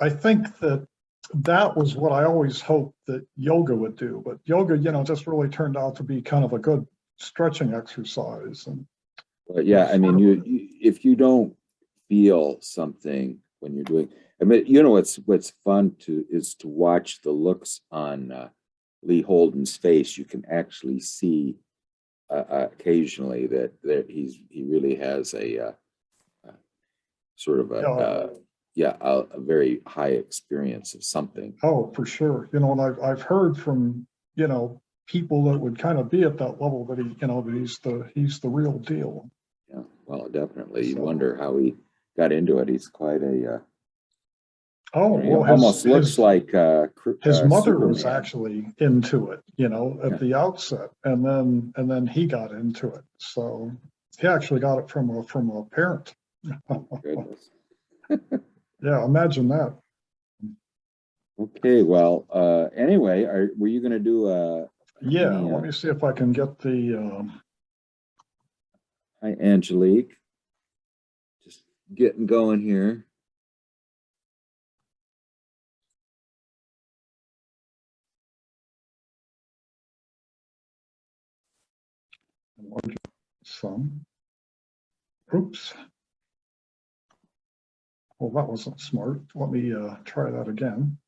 I think that that was what I always hoped that yoga would do, but yoga, just really turned out to be kind of a good stretching exercise. And But yeah, I mean, if you don't feel something when you're doing, I mean, what's fun is to watch the looks on Lee Holden's face. You can actually see occasionally that he really has a sort of a very high experience of something. Oh, for sure. And I've heard from, people that would kind of be at that level that that he's the real deal. Yeah, well, definitely. You wonder how he got into it. He's quite a almost looks like his mother Superman. Was actually into it, at the outset, and then he got into it. So he actually got it from a parent. Goodness. Yeah, imagine that. Okay, well, anyway, were you going to do yeah, let me see if I can get the Hi, Angelique. Just getting going here. some. Oops. Well, that wasn't smart. Let me try that again.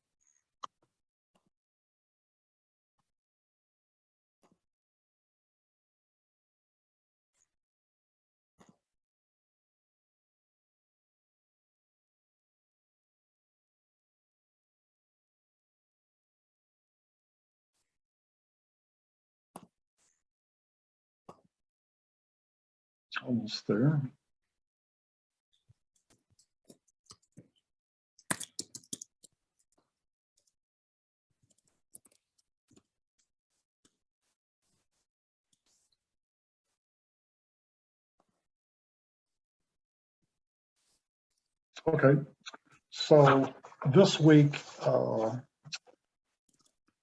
Almost there. Okay, so this week,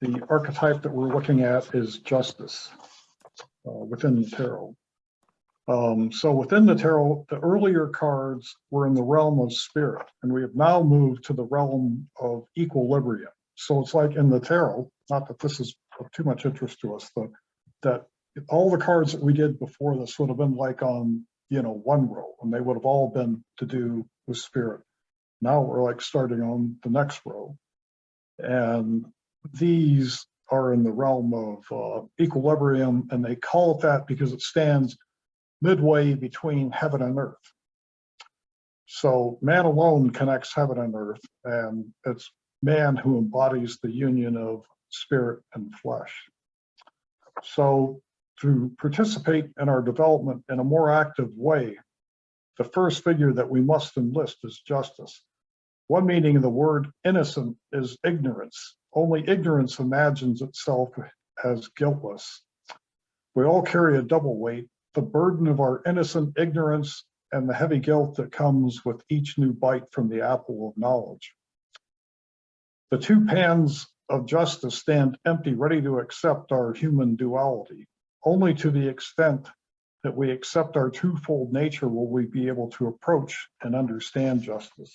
the archetype that we're looking at is justice within the tarot. So within the tarot, the earlier cards were in the realm of spirit, and we have now moved to the realm of equilibrium. So it's like in the tarot, not that this is of too much interest to us, that all the cards that we did before this would have been like on, one row, and they would have all been to do with spirit. Now we're like starting on the next row. And these are in the realm of equilibrium, and they call it that because it stands midway between heaven and earth. So man alone connects heaven and earth, and it's man who embodies the union of spirit and flesh. So to participate in our development in a more active way, the first figure that we must enlist is justice. One meaning of the word innocent is ignorance. Only ignorance imagines itself as guiltless. We all carry a double weight, the burden of our innocent ignorance and the heavy guilt that comes with each new bite from the apple of knowledge. The two pans of justice stand empty, ready to accept our human duality. Only to the extent that we accept our twofold nature will we be able to approach and understand justice.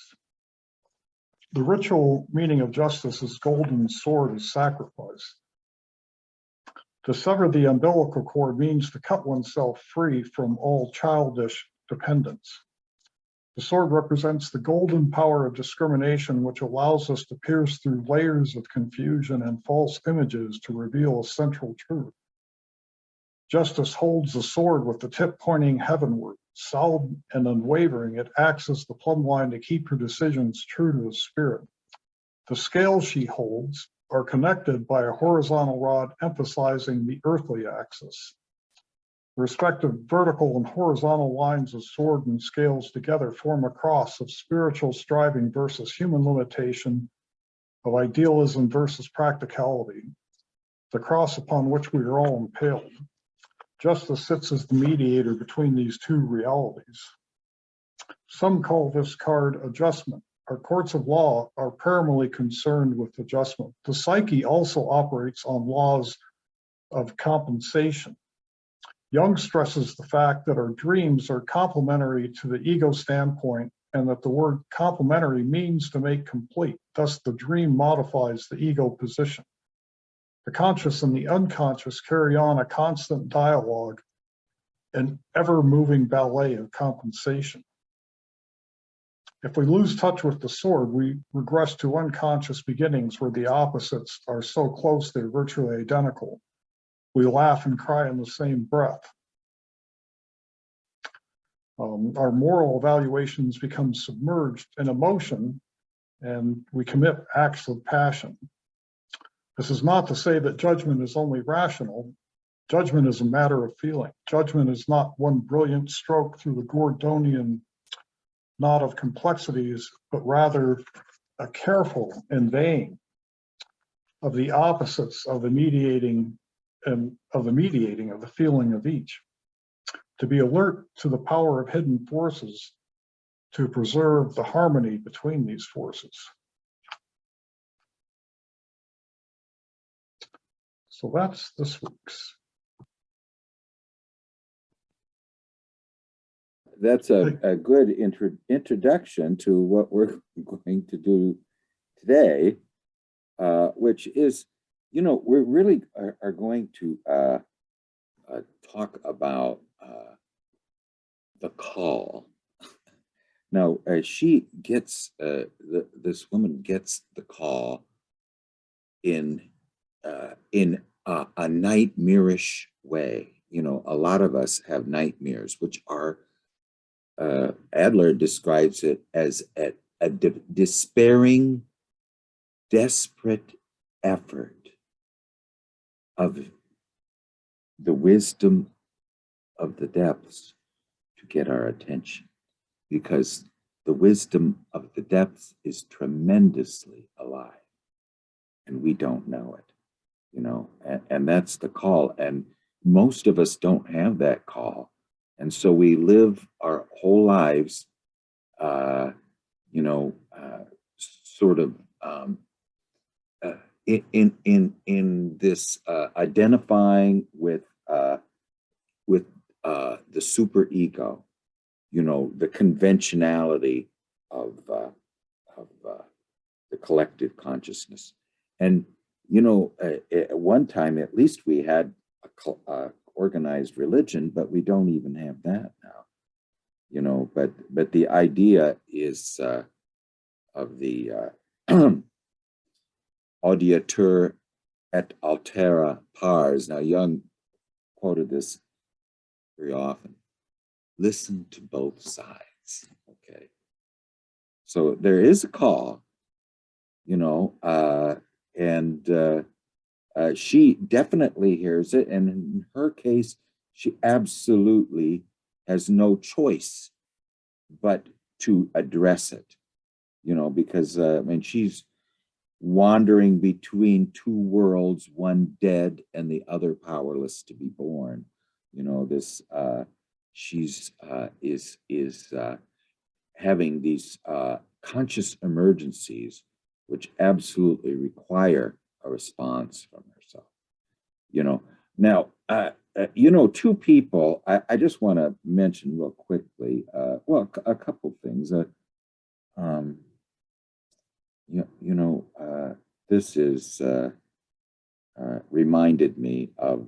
The ritual meaning of justice is golden sword as sacrifice. To sever the umbilical cord means to cut oneself free from all childish dependence. The sword represents the golden power of discrimination, which allows us to pierce through layers of confusion and false images to reveal a central truth. Justice holds the sword with the tip pointing heavenward. Solid and unwavering, it acts as the plumb line to keep her decisions true to the spirit. The scales she holds are connected by a horizontal rod emphasizing the earthly axis. The respective vertical and horizontal lines of sword and scales together form a cross of spiritual striving versus human limitation, of idealism versus practicality, the cross upon which we are all impaled. Justice sits as the mediator between these two realities. Some call this card adjustment. Our courts of law are primarily concerned with adjustment. The psyche also operates on laws of compensation. Jung stresses the fact that our dreams are complementary to the ego standpoint and that the word complementary means to make complete. Thus, the dream modifies the ego position. The conscious and the unconscious carry on a constant dialogue, an ever-moving ballet of compensation. If we lose touch with the sword, we regress to unconscious beginnings where the opposites are so close they're virtually identical. We laugh and cry in the same breath. Our moral evaluations become submerged in emotion, and we commit acts of passion. This is not to say that judgment is only rational. Judgment is a matter of feeling. Judgment is not one brilliant stroke through the Gordonian knot of complexities, but rather a careful inveighing of the opposites of the mediating of the feeling of each. To be alert to the power of hidden forces, to preserve the harmony between these forces. So that's this week's. That's a good introduction to what we're going to do today, which is, we really are going to talk about the call. Now, she gets, this woman gets the call in a nightmarish way. A lot of us have nightmares, which are, Adler describes it as a despairing, desperate effort of the wisdom of the depths to get our attention, because the wisdom of the depths is tremendously alive and we don't know it, and that's the call. And most of us don't have that call. And so we live our whole lives, sort of in this identifying with the superego, the conventionality of the collective consciousness. And at one time, at least, we had a organized religion, but we don't even have that now. But the idea is of the audiatur et altera pars. Now, Jung quoted this very often. Listen to both sides. Okay. So there is a call, and she definitely hears it. And in her case, she absolutely has no choice but to address it, because she's wandering between two worlds, one dead and the other powerless to be born. She's having these conscious emergencies, which absolutely require a response from herself. Now, two people, I just want to mention real quickly, a couple things. This is reminded me of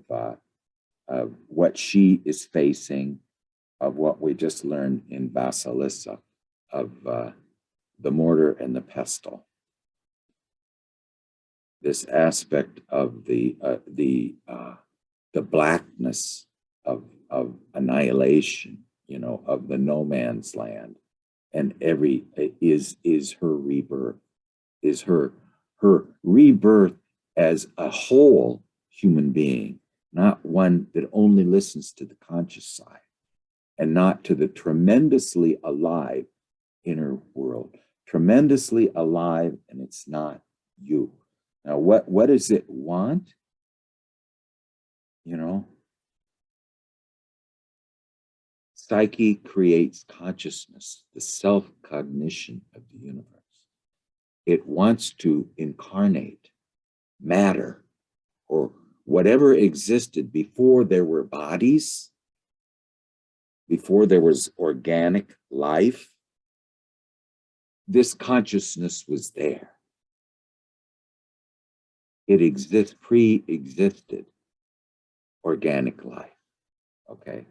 what she is facing, of what we just learned in Vasilisa, of the mortar and the pestle. This aspect of the blackness of annihilation, of the no man's land, and is her rebirth, is her rebirth as a whole human being, not one that only listens to the conscious side and not to the tremendously alive inner world. Tremendously alive, and it's not you. Now, what does it want? Psyche creates consciousness, the self-cognition of the universe. It wants to incarnate matter, or whatever existed before there were bodies, before there was organic life, this consciousness was there. It pre-existed organic life, okay?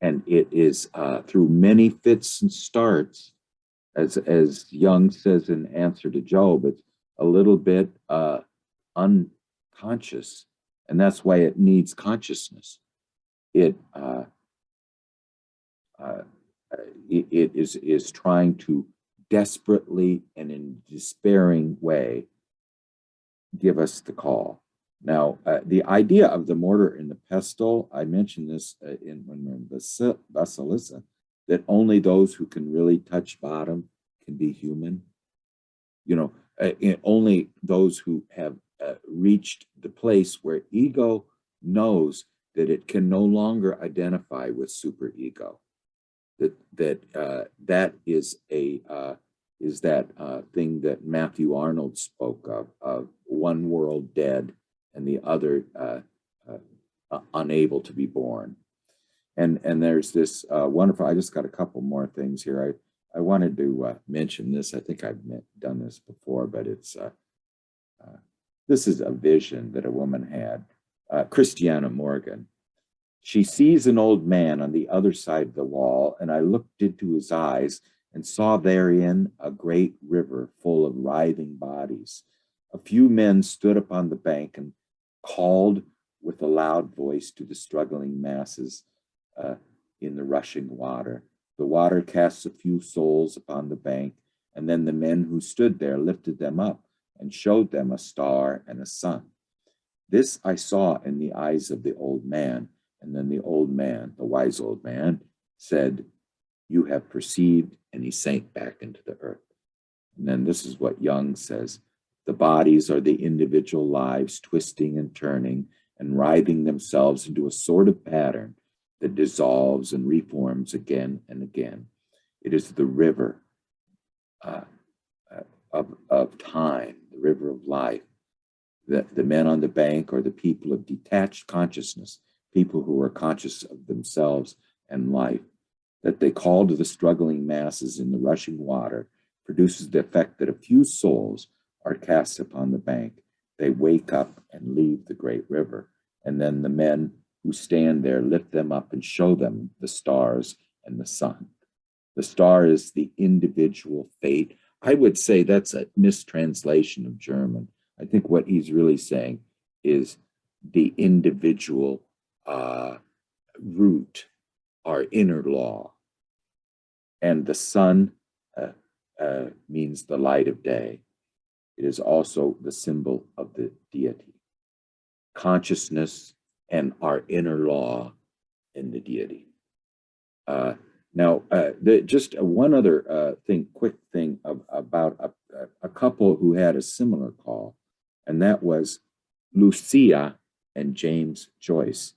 And it is through many fits and starts, as Jung says in answer to Job, it's a little bit unconscious, and that's why it needs consciousness. It is trying to desperately and in despairing way give us the call. Now, the idea of the mortar and the pestle, I mentioned this when we're in Vasilisa, that only those who can really touch bottom can be human. You know, only those who have reached the place where ego knows that it can no longer identify with superego. That is that thing that Matthew Arnold spoke of one world dead and the other unable to be born. And there's this wonderful, I just got a couple more things here. I wanted to mention this. I think I've done this before, but it's this is a vision that a woman had, Christiana Morgan. She sees an old man on the other side of the wall, and I looked into his eyes and saw therein a great river full of writhing bodies. A few men stood upon the bank and called with a loud voice to the struggling masses in the rushing water. The water casts a few souls upon the bank, and then the men who stood there lifted them up and showed them a star and a sun. This I saw in the eyes of the old man, and then the old man, the wise old man, said, "You have perceived," and he sank back into the earth. And then this is what Jung says: the bodies are the individual lives twisting and turning and writhing themselves into a sort of pattern that dissolves and reforms again and again. It is the river of time, the river of life. The men on the bank are the people of detached consciousness, people who are conscious of themselves and life. That they call to the struggling masses in the rushing water produces the effect that a few souls are cast upon the bank. They wake up and leave the great river. And then the men who stand there lift them up and show them the stars and the sun. The star is the individual fate. I would say that's a mistranslation of German. I think what he's really saying is the individual root, our inner law. And the sun means the light of day. It is also the symbol of the deity. Consciousness and our inner law in the deity. Now, just one other quick thing about a couple who had a similar call, and that was Lucia and James Joyce.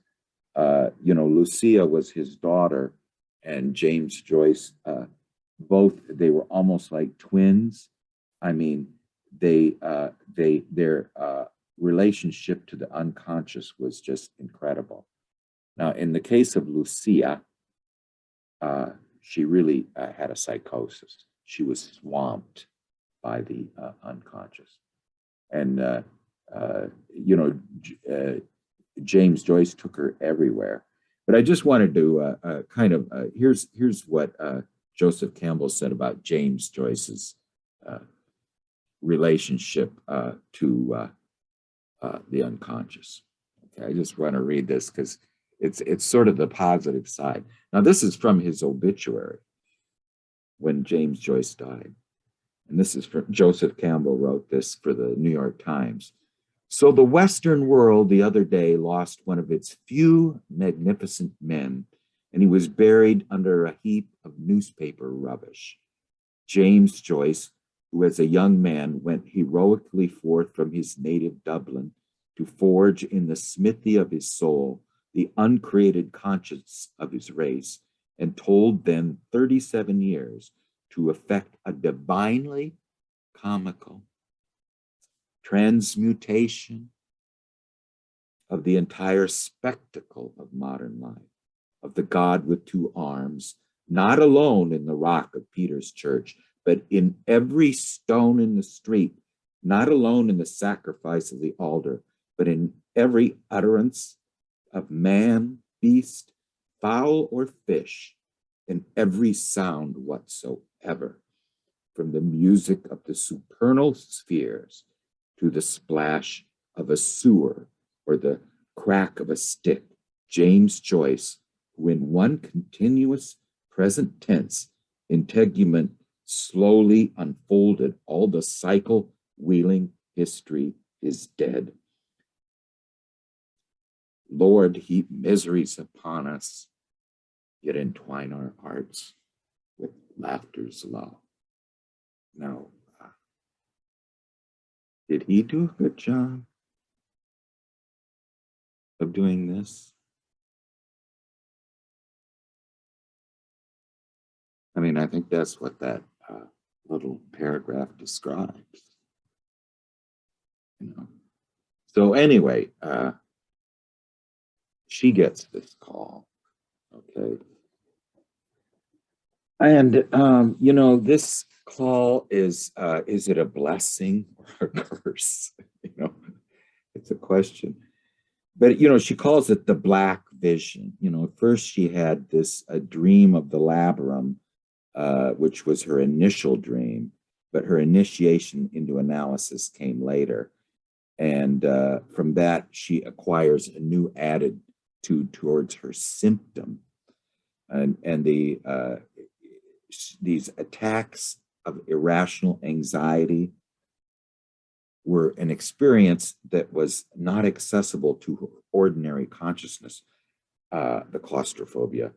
Lucia was his daughter, and James Joyce, they were almost like twins. I mean, their relationship to the unconscious was just incredible. Now, in the case of Lucia, she really had a psychosis. She was swamped by the unconscious. And, James Joyce took her everywhere. But I just wanted to here's what Joseph Campbell said about James Joyce's relationship to the unconscious. Okay, I just want to read this because it's sort of the positive side. Now, this is from his obituary when James Joyce died. And this is from Joseph Campbell wrote this for the New York Times. So the Western world the other day lost one of its few magnificent men, and he was buried under a heap of newspaper rubbish. James Joyce, who as a young man went heroically forth from his native Dublin to forge in the smithy of his soul the uncreated conscience of his race, and told them 37 years to effect a divinely comical transmutation of the entire spectacle of modern life, of the God with two arms, not alone in the rock of Peter's church, but in every stone in the street, not alone in the sacrifice of the altar, but in every utterance of man, beast, fowl, or fish, in every sound whatsoever, from the music of the supernal spheres to the splash of a sewer or the crack of a stick. James Joyce, who in one continuous present tense integument slowly unfolded all the cycle wheeling history, is dead. Lord, heap miseries upon us, yet entwine our hearts with laughter's love. Now, did he do a good job of doing this? I mean, I think that's what that little paragraph describes. You know. So anyway, she gets this call, okay? And, you know, this call is it a blessing or a curse? You know, it's a question. But, you know, she calls it the black vision. You know, at first she had this a dream of the labyrinth, which was her initial dream, but her initiation into analysis came later. And from that, she acquires a new attitude towards her symptom. And these attacks of irrational anxiety were an experience that was not accessible to her ordinary consciousness, the claustrophobia.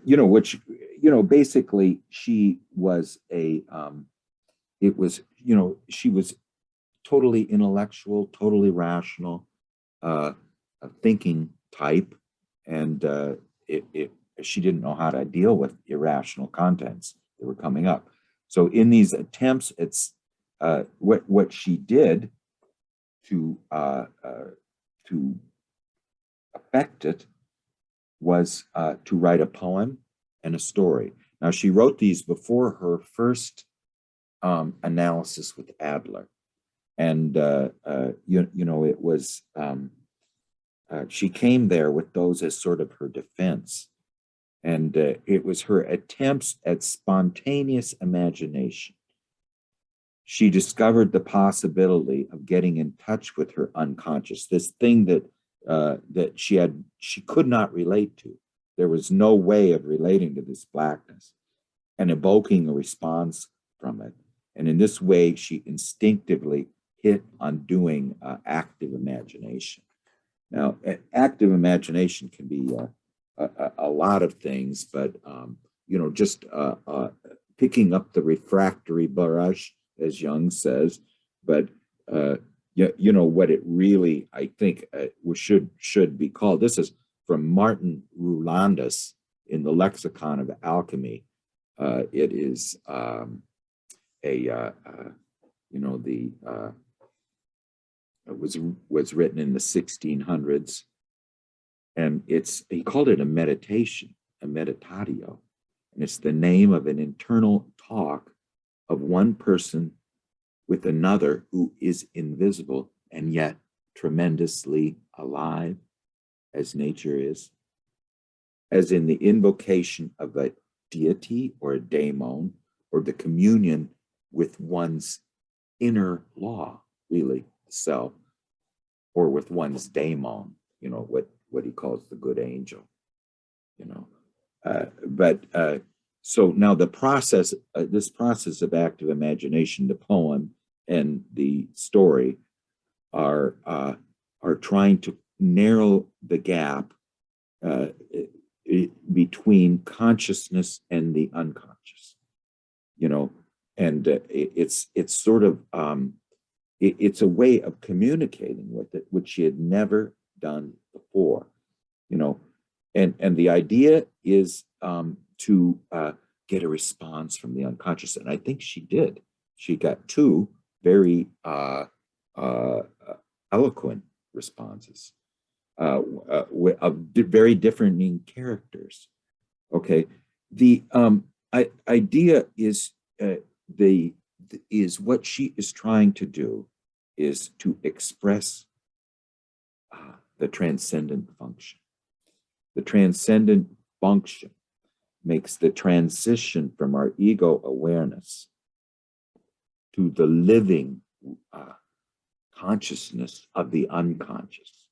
You know, which, you know, basically she was it was, you know, she was totally intellectual, totally rational, a thinking type, and she didn't know how to deal with irrational contents that were coming up. So in these attempts, it's what she did to affect it was to write a poem and a story. Now, she wrote these before her first analysis with Adler. And, you know, it was, she came there with those as sort of her defense. And it was her attempts at spontaneous imagination. She discovered the possibility of getting in touch with her unconscious, this thing that she could not relate to. There was no way of relating to this blackness and evoking a response from it. And in this way, she instinctively hit on doing active imagination. Now, active imagination can be a lot of things, but you know, just picking up the refractory brush, as Jung says. But you know what it really, I think, should be called. This is from Martin Rulandus in the Lexicon of Alchemy. It is you know, it was written in the 1600s, and he called it a meditation, a meditatio, and it's the name of an internal talk of one person with another who is invisible and yet tremendously alive, as nature is, as in the invocation of a deity or a daemon, or the communion with one's inner law, really, self, or with one's daemon, you know, what he calls the good angel, you know. So now the process, this process of active imagination, the poem and the story are trying to narrow the gap between consciousness and the unconscious, you know, and it's sort of it's a way of communicating with it, which she had never done before, you know, and the idea is to get a response from the unconscious, and I think she did. She got two very eloquent responses of very different characters. Okay, the idea is is what she is trying to do is to express the transcendent function. The transcendent function makes the transition from our ego awareness to the living consciousness of the unconscious,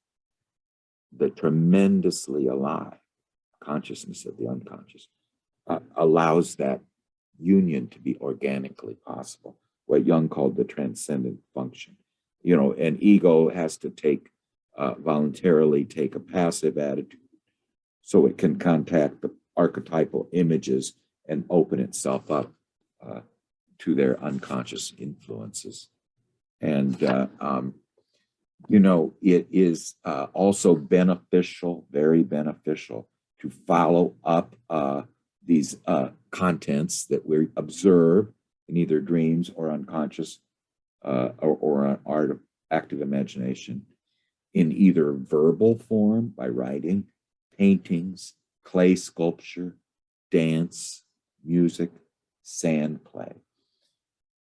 the tremendously alive consciousness of the unconscious, allows that union to be organically possible, what Jung called the transcendent function. You know, an ego has to voluntarily take a passive attitude so it can contact the archetypal images and open itself up to their unconscious influences. And, you know, it is also beneficial, very beneficial, to follow up these contents that we observe in either dreams or unconscious or on art of active imagination in either verbal form by writing, paintings, clay sculpture, dance, music, sand play.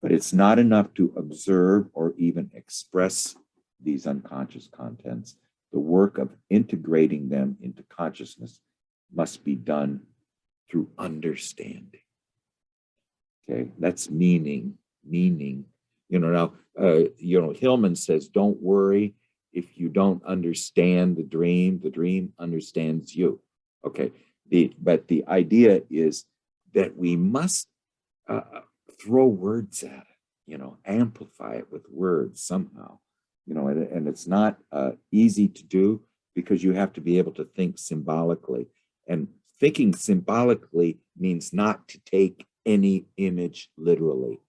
But it's not enough to observe or even express these unconscious contents. The work of integrating them into consciousness must be done through understanding. Okay, that's meaning. You know, now, you know, Hillman says, don't worry if you don't understand the dream understands you. Okay, but the idea is that we must throw words at it, you know, amplify it with words somehow, you know, and it's not easy to do because you have to be able to think symbolically. And thinking symbolically means not to take any image literally.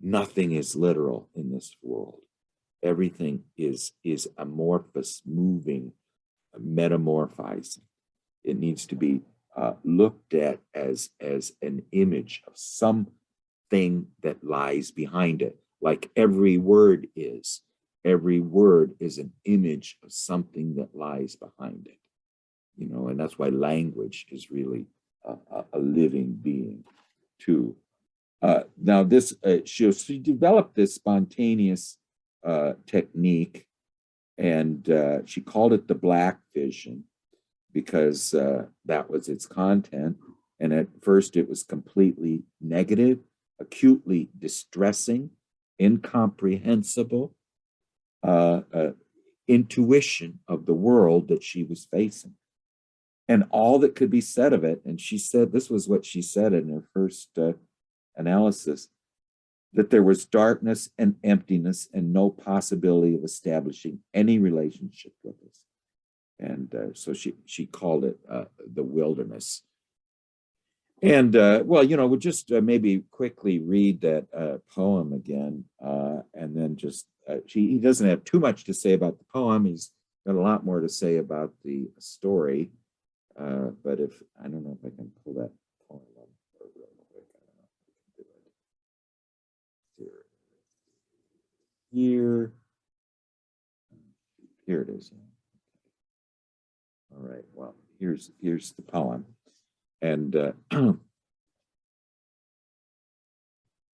Nothing is literal in this world. Everything is amorphous, moving, metamorphizing. It needs to be looked at as an image of something that lies behind it, like every word is. Every word is an image of something that lies behind it. You know, and that's why language is really a living being too. Now this, she developed this spontaneous technique, and she called it the black vision because that was its content. And at first it was completely negative, acutely distressing, incomprehensible intuition of the world that she was facing. And all that could be said of it, and she said, this was what she said in her first analysis, that there was darkness and emptiness and no possibility of establishing any relationship with us. And so she called it the wilderness. And well, you know, we'll just maybe quickly read that poem again, and then just, he doesn't have too much to say about the poem. He's got a lot more to say about the story. But if, I don't know if I can pull that poem up real quick. I don't know if I can do it. Here it is. All right, well, here's the poem. And, you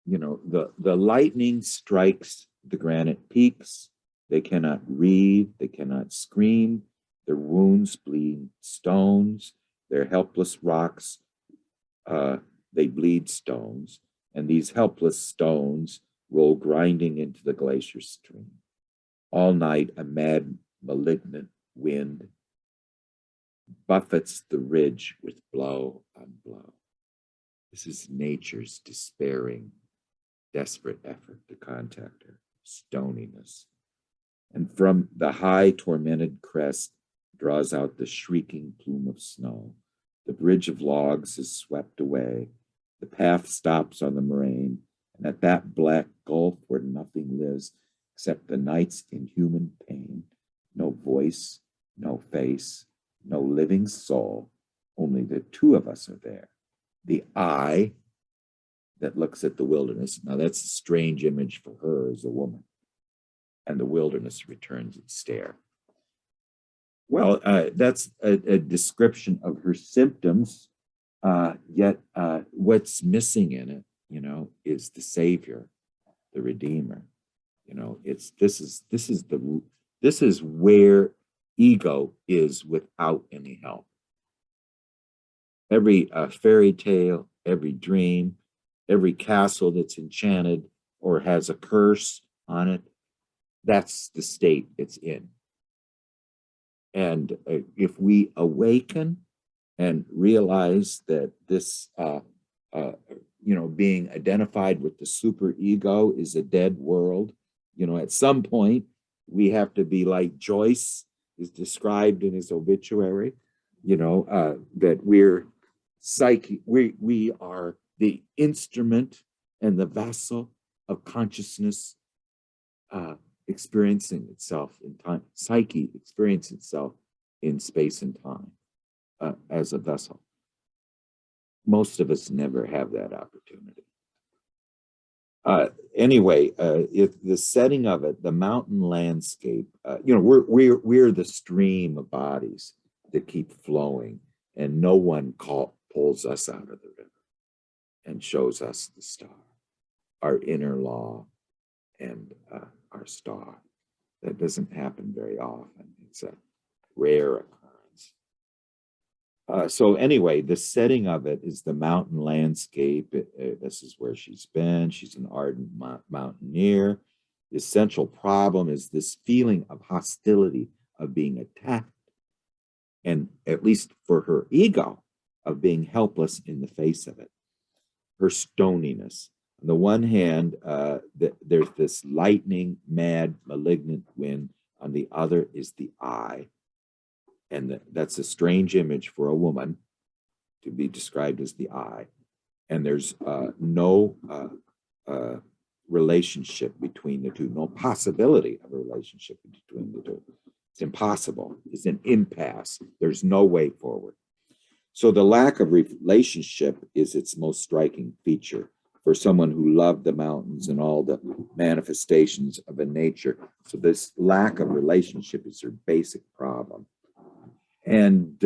know, the lightning strikes the granite peaks. They cannot read, they cannot scream. Their wounds bleed stones, their helpless rocks, they bleed stones, and these helpless stones roll grinding into the glacier stream. All night, a mad, malignant wind buffets the ridge with blow on blow. This is nature's despairing, desperate effort to contact her, stoniness. And from the high, tormented crest draws out the shrieking plume of snow. The bridge of logs is swept away. The path stops on the moraine, and at that black gulf where nothing lives except the night's inhuman pain, no voice, no face, no living soul, only the two of us are there. The eye that looks at the wilderness. Now that's a strange image for her as a woman. And the wilderness returns its stare. Well, that's a description of her symptoms, yet what's missing in it is the Savior, the Redeemer. This is where ego is without any help. Every fairy tale, every dream, every castle that's enchanted or has a curse on it, that's the state it's in. And if we awaken and realize that this, being identified with the superego is a dead world, at some point we have to be like Joyce is described in his obituary, that we're psyche, we are the instrument and the vessel of consciousness experiencing itself in time, psyche experiencing itself in space and time as a vessel. Most of us never have that opportunity. Anyway, if the setting of it, the mountain landscape, we're the stream of bodies that keep flowing, and no one pulls us out of the river and shows us the star, our inner law, and our star. That doesn't happen very often. It's a rare occurrence. So anyway, the setting of it is the mountain landscape. This is where she's been. She's an ardent mountaineer. The essential problem is this feeling of hostility, of being attacked, and at least for her ego, of being helpless in the face of it. Her stoniness. On the one hand, there's this lightning, mad, malignant wind. On the other is the eye. And that's a strange image for a woman to be described as the eye. And there's no relationship between the two, no possibility of a relationship between the two. It's impossible. It's an impasse. There's no way forward. So the lack of relationship is its most striking feature for someone who loved the mountains and all the manifestations of a nature. So this lack of relationship is her basic problem. And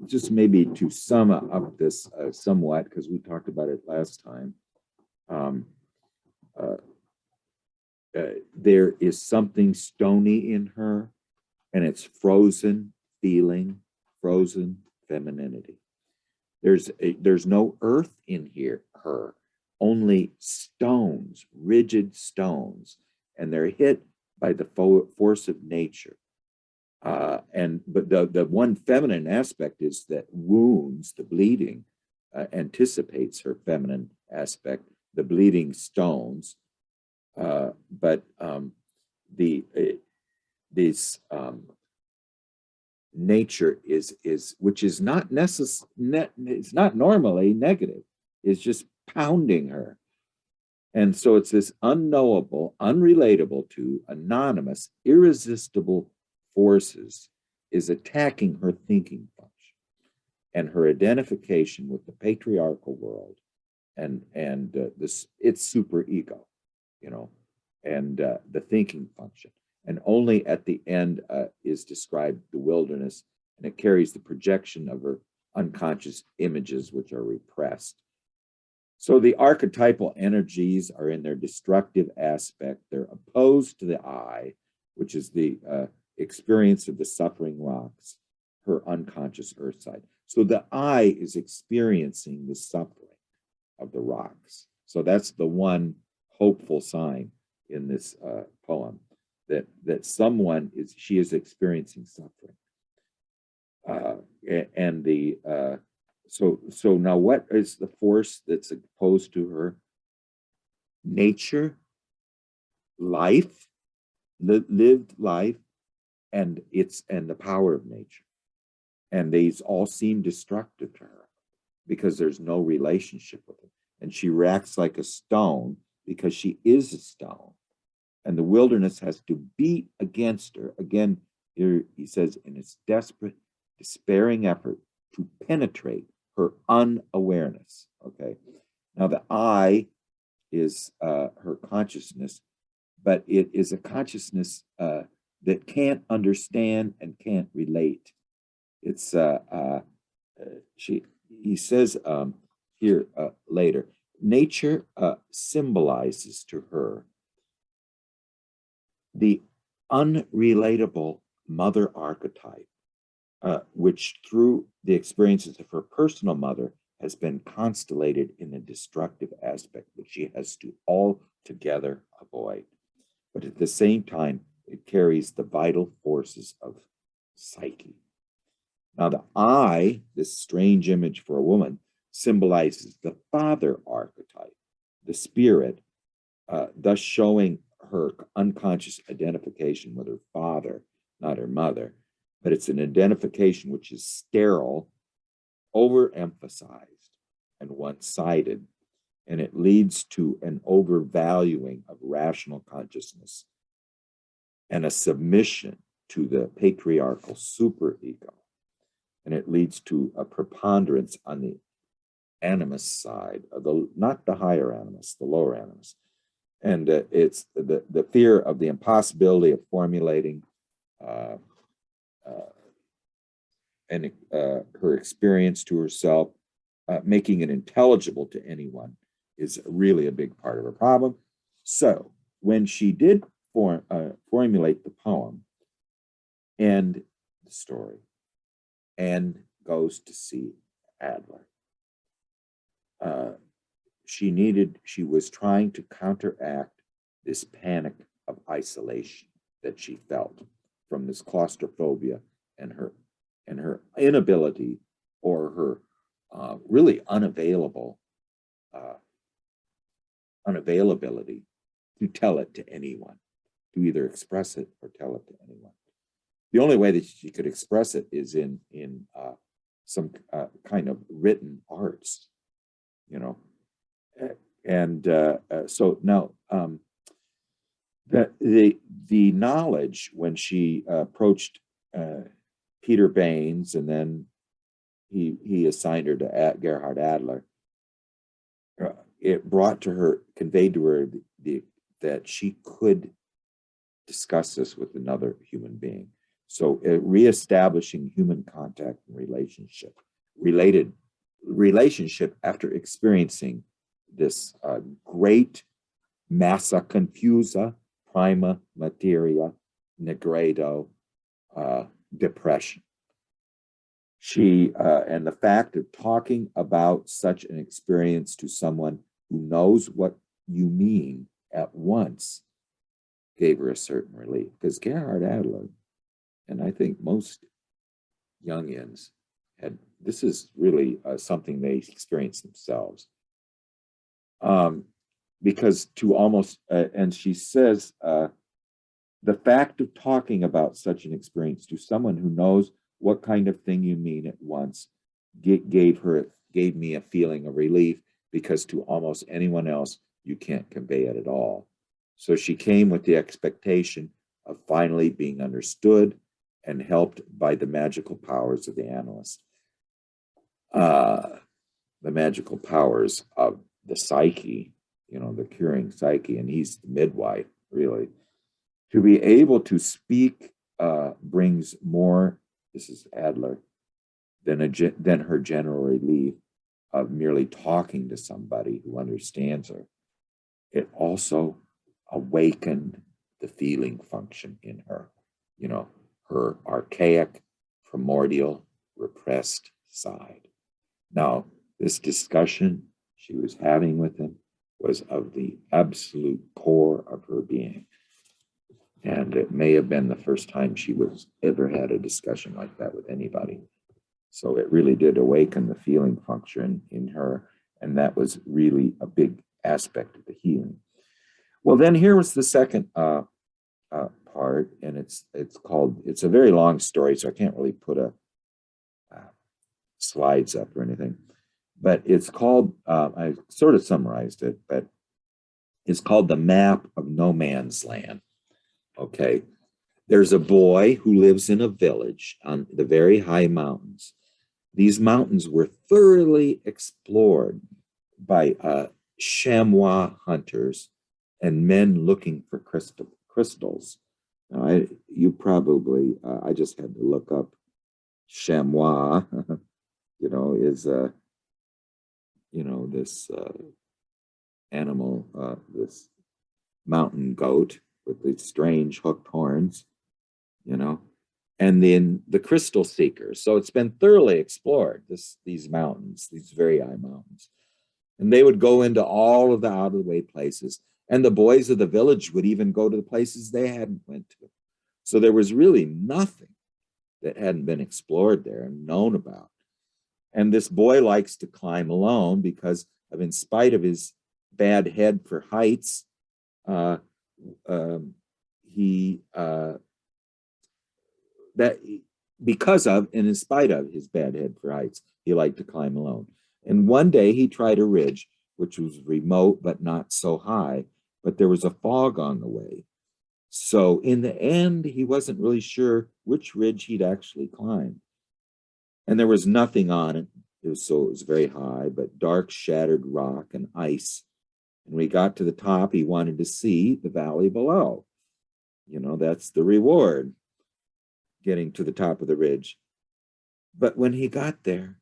just maybe to sum up this somewhat, because we talked about it last time, there is something stony in her, and it's frozen feeling, frozen femininity. There's no earth in her, only stones, rigid stones, and they're hit by the force of nature. But the one feminine aspect is that wounds, the bleeding, anticipates her feminine aspect, the bleeding stones. But this nature is which is not it's not normally negative, is just pounding her. And so it's this unknowable, unrelatable to, anonymous, irresistible forces is attacking her thinking function and her identification with the patriarchal world and its superego, and the thinking function. And only at the end is described the wilderness, and it carries the projection of her unconscious images, which are repressed. So the archetypal energies are in their destructive aspect. They're opposed to the I, which is the experience of the suffering rocks, her unconscious earth side. So the I is experiencing the suffering of the rocks. So that's the one hopeful sign in this poem, that someone she is experiencing suffering. So now what is the force that's opposed to her? Nature, life, lived life, and the power of nature. And these all seem destructive to her because there's no relationship with it. And she reacts like a stone because she is a stone. And the wilderness has to beat against her. Again, here he says, in its desperate, despairing effort to penetrate her unawareness. Okay. Now the I is her consciousness, but it is a consciousness that can't understand and can't relate. It's he says here later, nature symbolizes to her the unrelatable mother archetype, which through the experiences of her personal mother has been constellated in a destructive aspect, which she has to altogether avoid. But at the same time, it carries the vital forces of psyche. Now, the eye, this strange image for a woman, symbolizes the father archetype, the spirit, thus showing her unconscious identification with her father, not her mother. But it's an identification which is sterile, overemphasized, and one-sided, and it leads to an overvaluing of rational consciousness and a submission to the patriarchal superego. And it leads to a preponderance on the animus side, of the, not the higher animus, the lower animus. And it's the fear of the impossibility of formulating her experience to herself, making it intelligible to anyone, is really a big part of her problem. So when she did formulate the poem and the story, and goes to see Adler, she was trying to counteract this panic of isolation that she felt from this claustrophobia and her inability, or her really unavailability to tell it to anyone, to either express it or tell it to anyone. The only way that she could express it is in some kind of written arts, you know. And so now the knowledge, when she approached Peter Baines, and then he assigned her to Gerhard Adler, it brought to her, conveyed to her that she could discuss this with another human being. So reestablishing human contact and relationship after experiencing this great massa confusa, prima materia, negredo, depression. She, and the fact of talking about such an experience to someone who knows what you mean at once gave her a certain relief. Because Gerhard Adler, and I think most Jungians had, this is really something they experience themselves. Because to almost, and she says, the fact of talking about such an experience to someone who knows what kind of thing you mean at once gave me a feeling of relief, because to almost anyone else, you can't convey it at all. So she came with the expectation of finally being understood and helped by the magical powers of the analyst, the magical powers of the psyche, you know, the curing psyche, and he's the midwife, really. To be able to speak brings more, this is Adler, than her general relief of merely talking to somebody who understands her. It also awakened the feeling function in her, you know, her archaic, primordial, repressed side. Now, this discussion she was having with him was of the absolute core of her being. And it may have been the first time she was ever had a discussion like that with anybody. So it really did awaken the feeling function in her. And that was really a big aspect of the healing. Well, then here was the second part, and it's called, it's a very long story, so I can't really put slides up or anything, but it's called, I sort of summarized it, but it's called The Map of No Man's Land. Okay, there's a boy who lives in a village on the very high mountains. These mountains were thoroughly explored by chamois hunters and men looking for crystals. Now, you probably, I just had to look up chamois, you know, is, you know, this animal, this mountain goat with these strange hooked horns, you know, and then the crystal seekers. So it's been thoroughly explored, these mountains, these very high mountains. And they would go into all of the out of the way places. And the boys of the village would even go to the places they hadn't went to. So there was really nothing that hadn't been explored there and known about. And this boy likes to climb alone because of, in spite of his bad head for heights, he that because of and in spite of his bad head for heights, he liked to climb alone. And one day he tried a ridge, which was remote but not so high, but there was a fog on the way. So in the end, he wasn't really sure which ridge he'd actually climb. And there was nothing on it. It was very high, but dark, shattered rock and ice. And when he got to the top, he wanted to see the valley below. You know, that's the reward, getting to the top of the ridge. But when he got there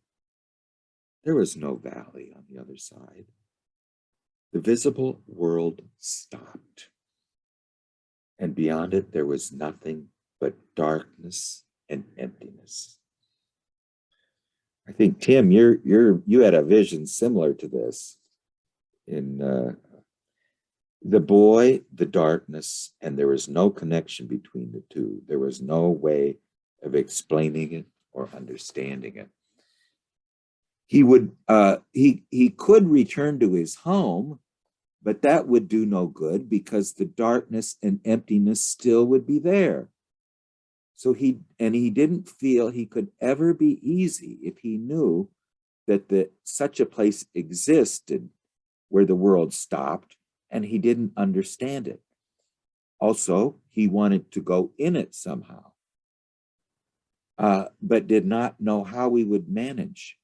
was no valley on the other side. The visible world stopped. And beyond it, there was nothing but darkness and emptiness. I think, Tim, you had a vision similar to this in the boy, the darkness, and there was no connection between the two. There was no way of explaining it or understanding it. He could return to his home, but that would do no good because the darkness and emptiness still would be there. So he didn't feel he could ever be easy if he knew that such a place existed where the world stopped and he didn't understand it. Also, he wanted to go in it somehow, but did not know how he would manage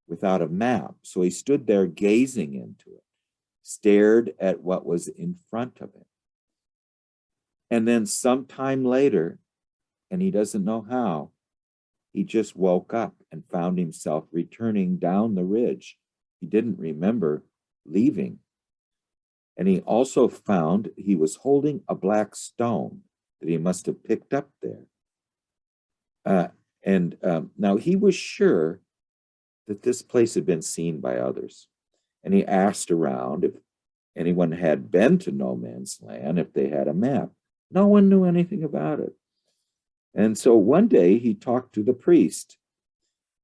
without a map. So he stood there gazing into it, stared at what was in front of him. And then sometime later, and he doesn't know how, he just woke up and found himself returning down the ridge. He didn't remember leaving. And he also found he was holding a black stone that he must have picked up there. Now he was sure that this place had been seen by others. And he asked around if anyone had been to No Man's Land, if they had a map. No one knew anything about it. And so one day he talked to the priest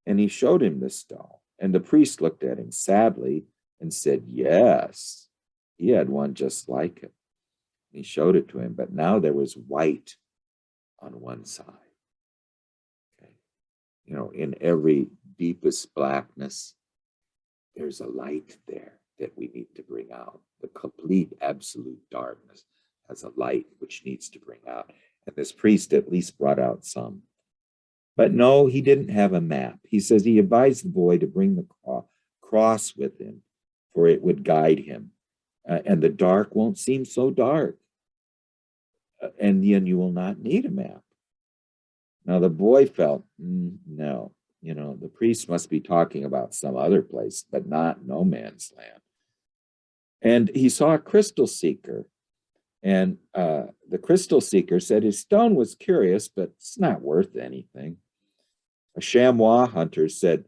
and he showed him this stone. And the priest looked at him sadly and said, yes, he had one just like it. He showed it to him, but now there was white on one side. Okay. You know, in every deepest blackness, there's a light there that we need to bring out. The complete absolute darkness has a light which needs to bring out. And this priest at least brought out some. But no, he didn't have a map. He says he advised the boy to bring the cross with him, for it would guide him. And the dark won't seem so dark. And then you will not need a map. Now the boy felt, no, you know, the priest must be talking about some other place, but not No Man's Land. And he saw a crystal seeker. And the crystal seeker said his stone was curious, but it's not worth anything. A chamois hunter said,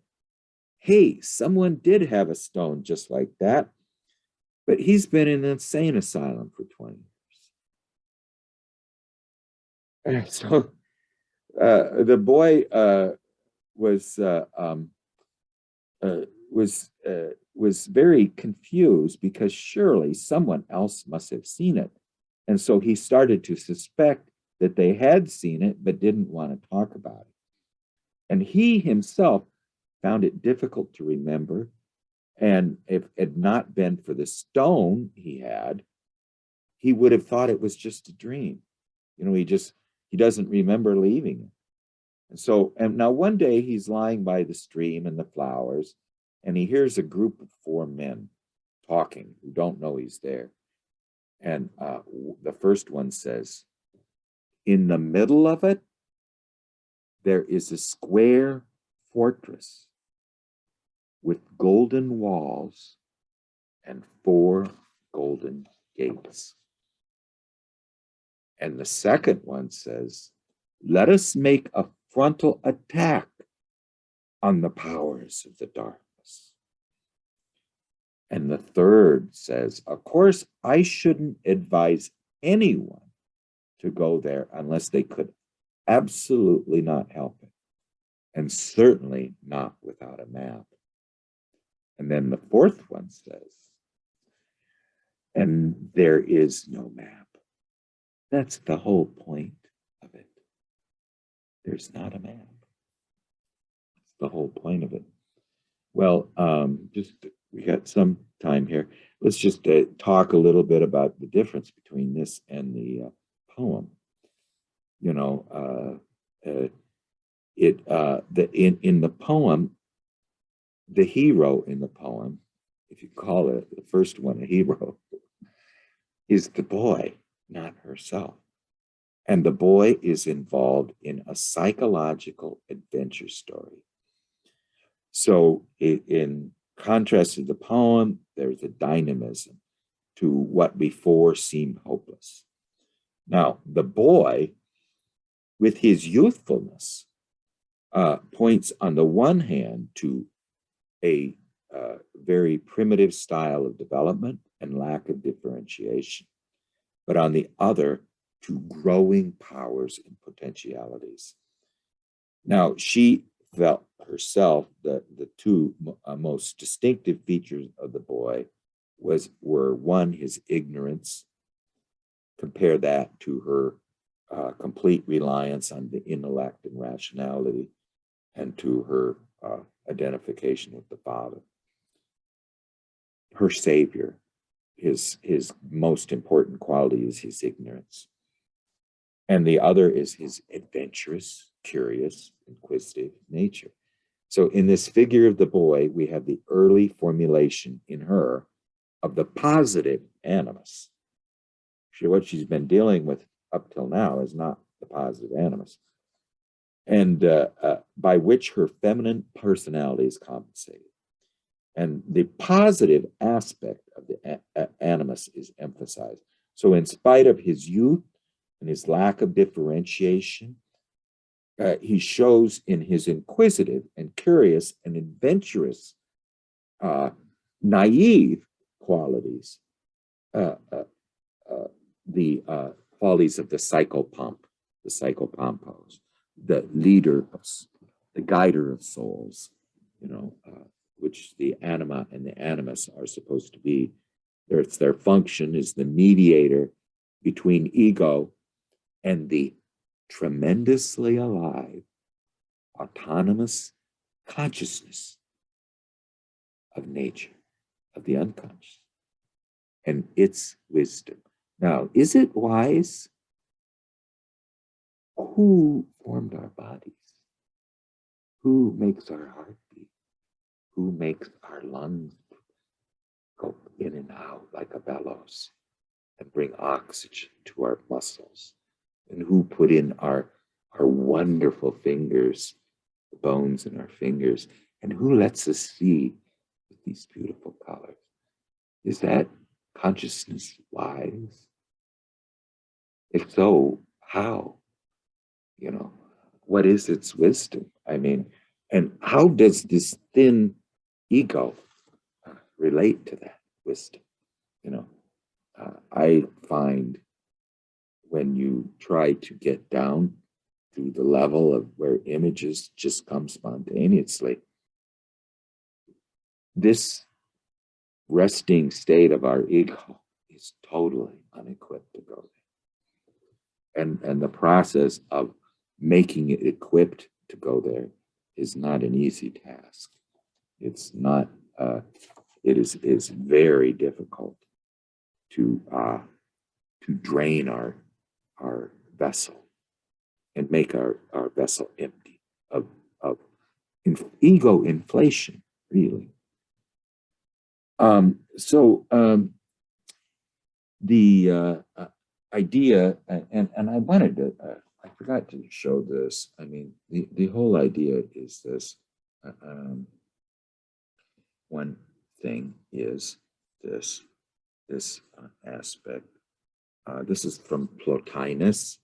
hey, someone did have a stone just like that, but he's been in an insane asylum for 20 years. And so the boy was very confused because surely someone else must have seen it. And so he started to suspect that they had seen it, but didn't want to talk about it. And he himself found it difficult to remember. And if it had not been for the stone he had, he would have thought it was just a dream. You know, he doesn't remember leaving it. And now one day he's lying by the stream and the flowers, and he hears a group of 4 men talking who don't know he's there. And the first one says, in the middle of it, there is a square fortress with golden walls and 4 golden gates. And the second one says, let us make a frontal attack on the powers of the darkness. And the third says, of course, I shouldn't advise anyone to go there unless they could absolutely not help it, and certainly not without a map. And then the fourth one says, and there is no map. That's the whole point of it. There's not a map. That's the whole point of it. Well, we got some time here. Let's just talk a little bit about the difference between this and the poem. You know, in the poem, the hero in the poem, if you call it the first one a hero, is the boy, not herself. And the boy is involved in a psychological adventure story. So in contrast to the poem, there's a dynamism to what before seemed hopeless. Now, the boy, with his youthfulness, points on the one hand to a very primitive style of development and lack of differentiation, but on the other, to growing powers and potentialities. Now, she felt herself that the two most distinctive features of the boy were one, his ignorance. Compare that to her complete reliance on the intellect and rationality, and to her identification with the Father. Her savior, his most important quality is his ignorance. And the other is his adventurous, curious, inquisitive nature. So in this figure of the boy, we have the early formulation in her of the positive animus. What she's been dealing with up till now is not the positive animus, and by which her feminine personality is compensated. And the positive aspect of the animus is emphasized. So in spite of his youth and his lack of differentiation, he shows in his inquisitive and curious and adventurous, naive qualities, the qualities of the psychopompos, the leader of, the guider of souls, which the anima and the animus are supposed to be. Their function is the mediator between ego and the tremendously alive, autonomous consciousness of nature, of the unconscious, and its wisdom. Now, is it wise? Who formed our bodies? Who makes our heart beat? Who makes our lungs go in and out like a bellows and bring oxygen to our muscles? And who put in our wonderful fingers, the bones in our fingers, and who lets us see with these beautiful colors? Is that consciousness wise? If so, how? What is its wisdom? I mean, and how does this thin ego relate to that wisdom? I find when you try to get down to the level of where images just come spontaneously, this resting state of our ego is totally unequipped to go there. And the process of making it equipped to go there is not an easy task. It's not, it is very difficult to drain our vessel and make our vessel empty of ego inflation, really. The idea, and I wanted to, I forgot to show this. I mean, the whole idea is this. One thing is this aspect. This is from Plotinus,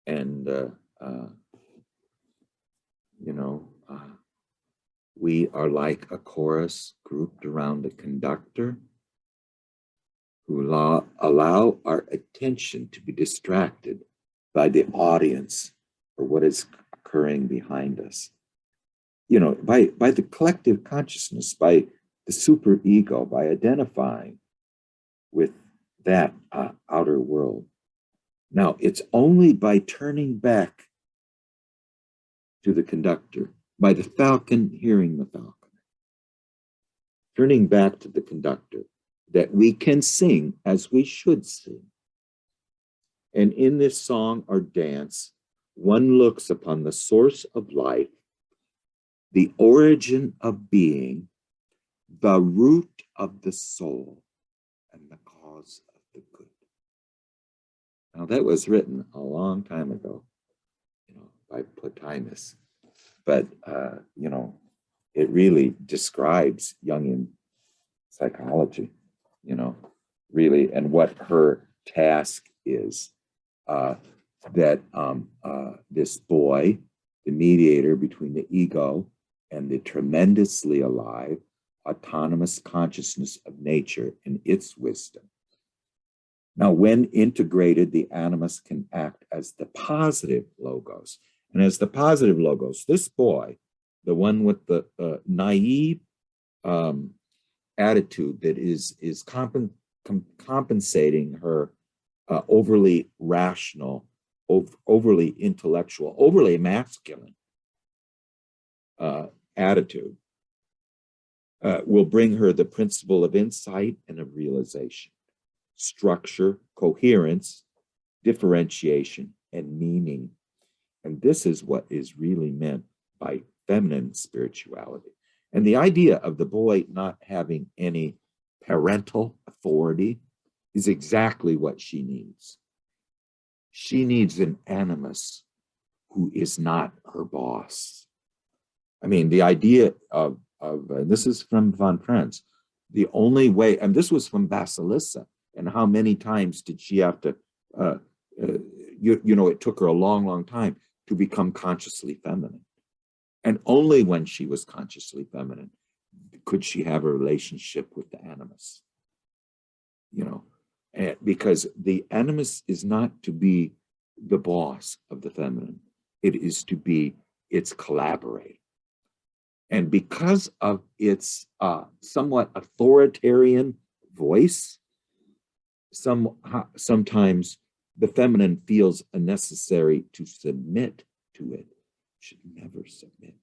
and we are like a chorus grouped around a conductor who allow our attention to be distracted by the audience or what is occurring behind us. By the collective consciousness, by the superego, by identifying with that outer world. Now, it's only by turning back to the conductor, by the falcon hearing the falcon, turning back to the conductor, that we can sing as we should sing. And in this song or dance, one looks upon the source of life, the origin of being, the root of the soul, and the cause of the good. Now that was written a long time ago, by Plotinus, but it really describes Jungian psychology, really, and what her task is. That this boy, the mediator between the ego and the tremendously alive, autonomous consciousness of nature and its wisdom. Now, when integrated, the animus can act as the positive logos. And as the positive logos, this boy, the one with the naive attitude that is compensating her overly rational, overly intellectual, overly masculine attitude, will bring her the principle of insight and of realization, structure, coherence, differentiation, and meaning. And this is what is really meant by feminine spirituality. And the idea of the boy not having any parental authority is exactly what she needs. She needs an animus who is not her boss. I mean, the idea of this is from von Franz, the only way, and this was from Vasilissa, and how many times did she have to, it took her a long, long time to become consciously feminine. And only when she was consciously feminine could she have a relationship with the animus, because the animus is not to be the boss of the feminine. It is to be its collaborator. And because of its somewhat authoritarian voice, sometimes the feminine feels unnecessary to submit to it. It should never submit.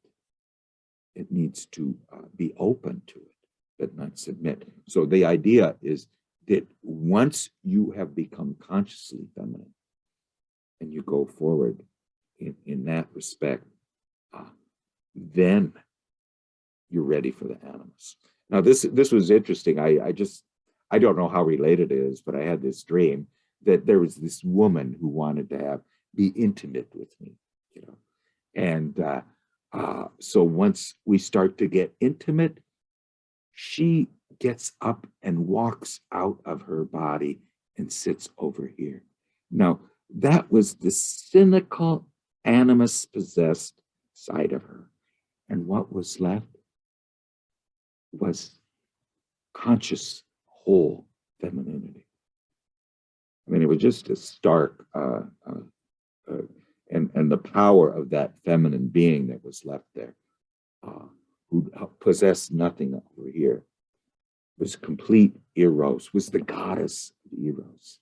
It needs to be open to it, but not submit. So the idea is that once you have become consciously feminine and you go forward in that respect, then you're ready for the animus. Now, this was interesting. I don't know how related it is, but I had this dream that there was this woman who wanted to be intimate with me, and so once we start to get intimate, she gets up and walks out of her body and sits over here. Now, that was the cynical, animus-possessed side of her. And what was left was conscious, whole femininity. I mean, it was just a stark, and the power of that feminine being that was left there, who possessed nothing over here, was complete eros, was the goddess of eros,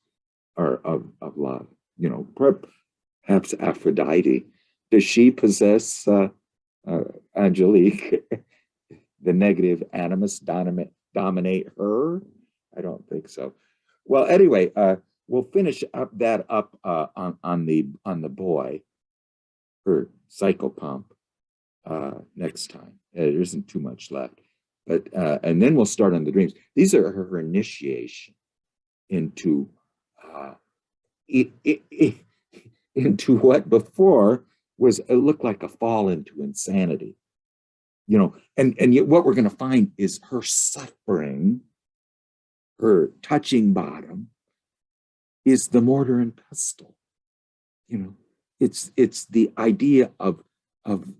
or of love. Perhaps Aphrodite. Does she possess Angelique? The negative animus dominate her? I don't think so. Well, anyway, we'll finish up on the boy, her psychopomp, next time. There isn't too much left, but and then we'll start on the dreams. These are her initiation into into what before looked like a fall into insanity. And yet what we're going to find is her suffering her touching bottom is the mortar and pestle. You know, it's the idea of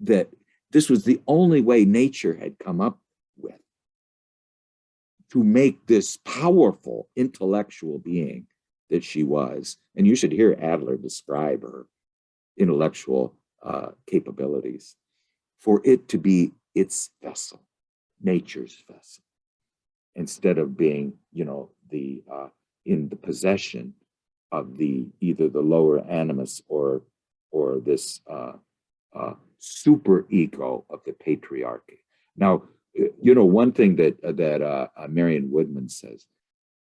that this was the only way nature had come up with to make this powerful intellectual being that she was. And you should hear Adler describe her intellectual capabilities, for it to be its vessel, nature's vessel, instead of being, you know, the in the possession of the either the lower animus or this super ego of the patriarchy. Now, you know, one thing that Marion Woodman says,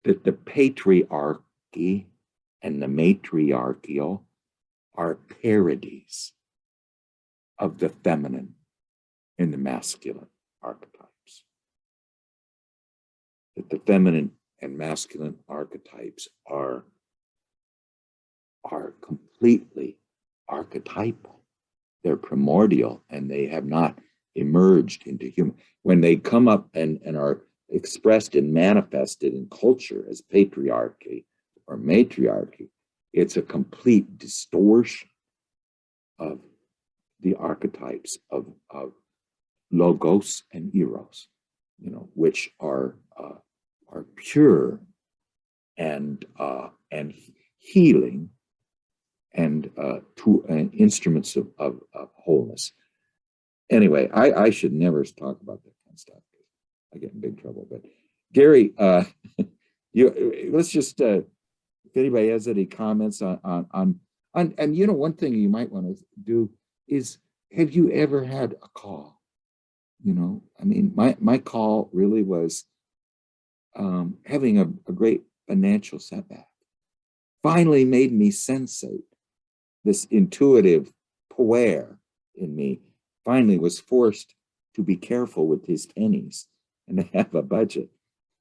that the patriarchy and the matriarchal are parodies of the feminine and the masculine archetypes. That the feminine and masculine archetypes are completely archetypal. They're primordial, and they have not emerged into human. When they come up and are expressed and manifested in culture as patriarchy or matriarchy, it's a complete distortion of the archetypes of logos and eros, you know, which are pure and healing and instruments of wholeness. Anyway, I should never talk about that kind of stuff. I get in big trouble. But Gary, let's just if anybody has any comments on and you know, one thing you might want to do is, have you ever had a call? You know, I mean, my call really was having a great financial setback. Finally made me sensate. This intuitive puer in me finally was forced to be careful with his pennies and to have a budget,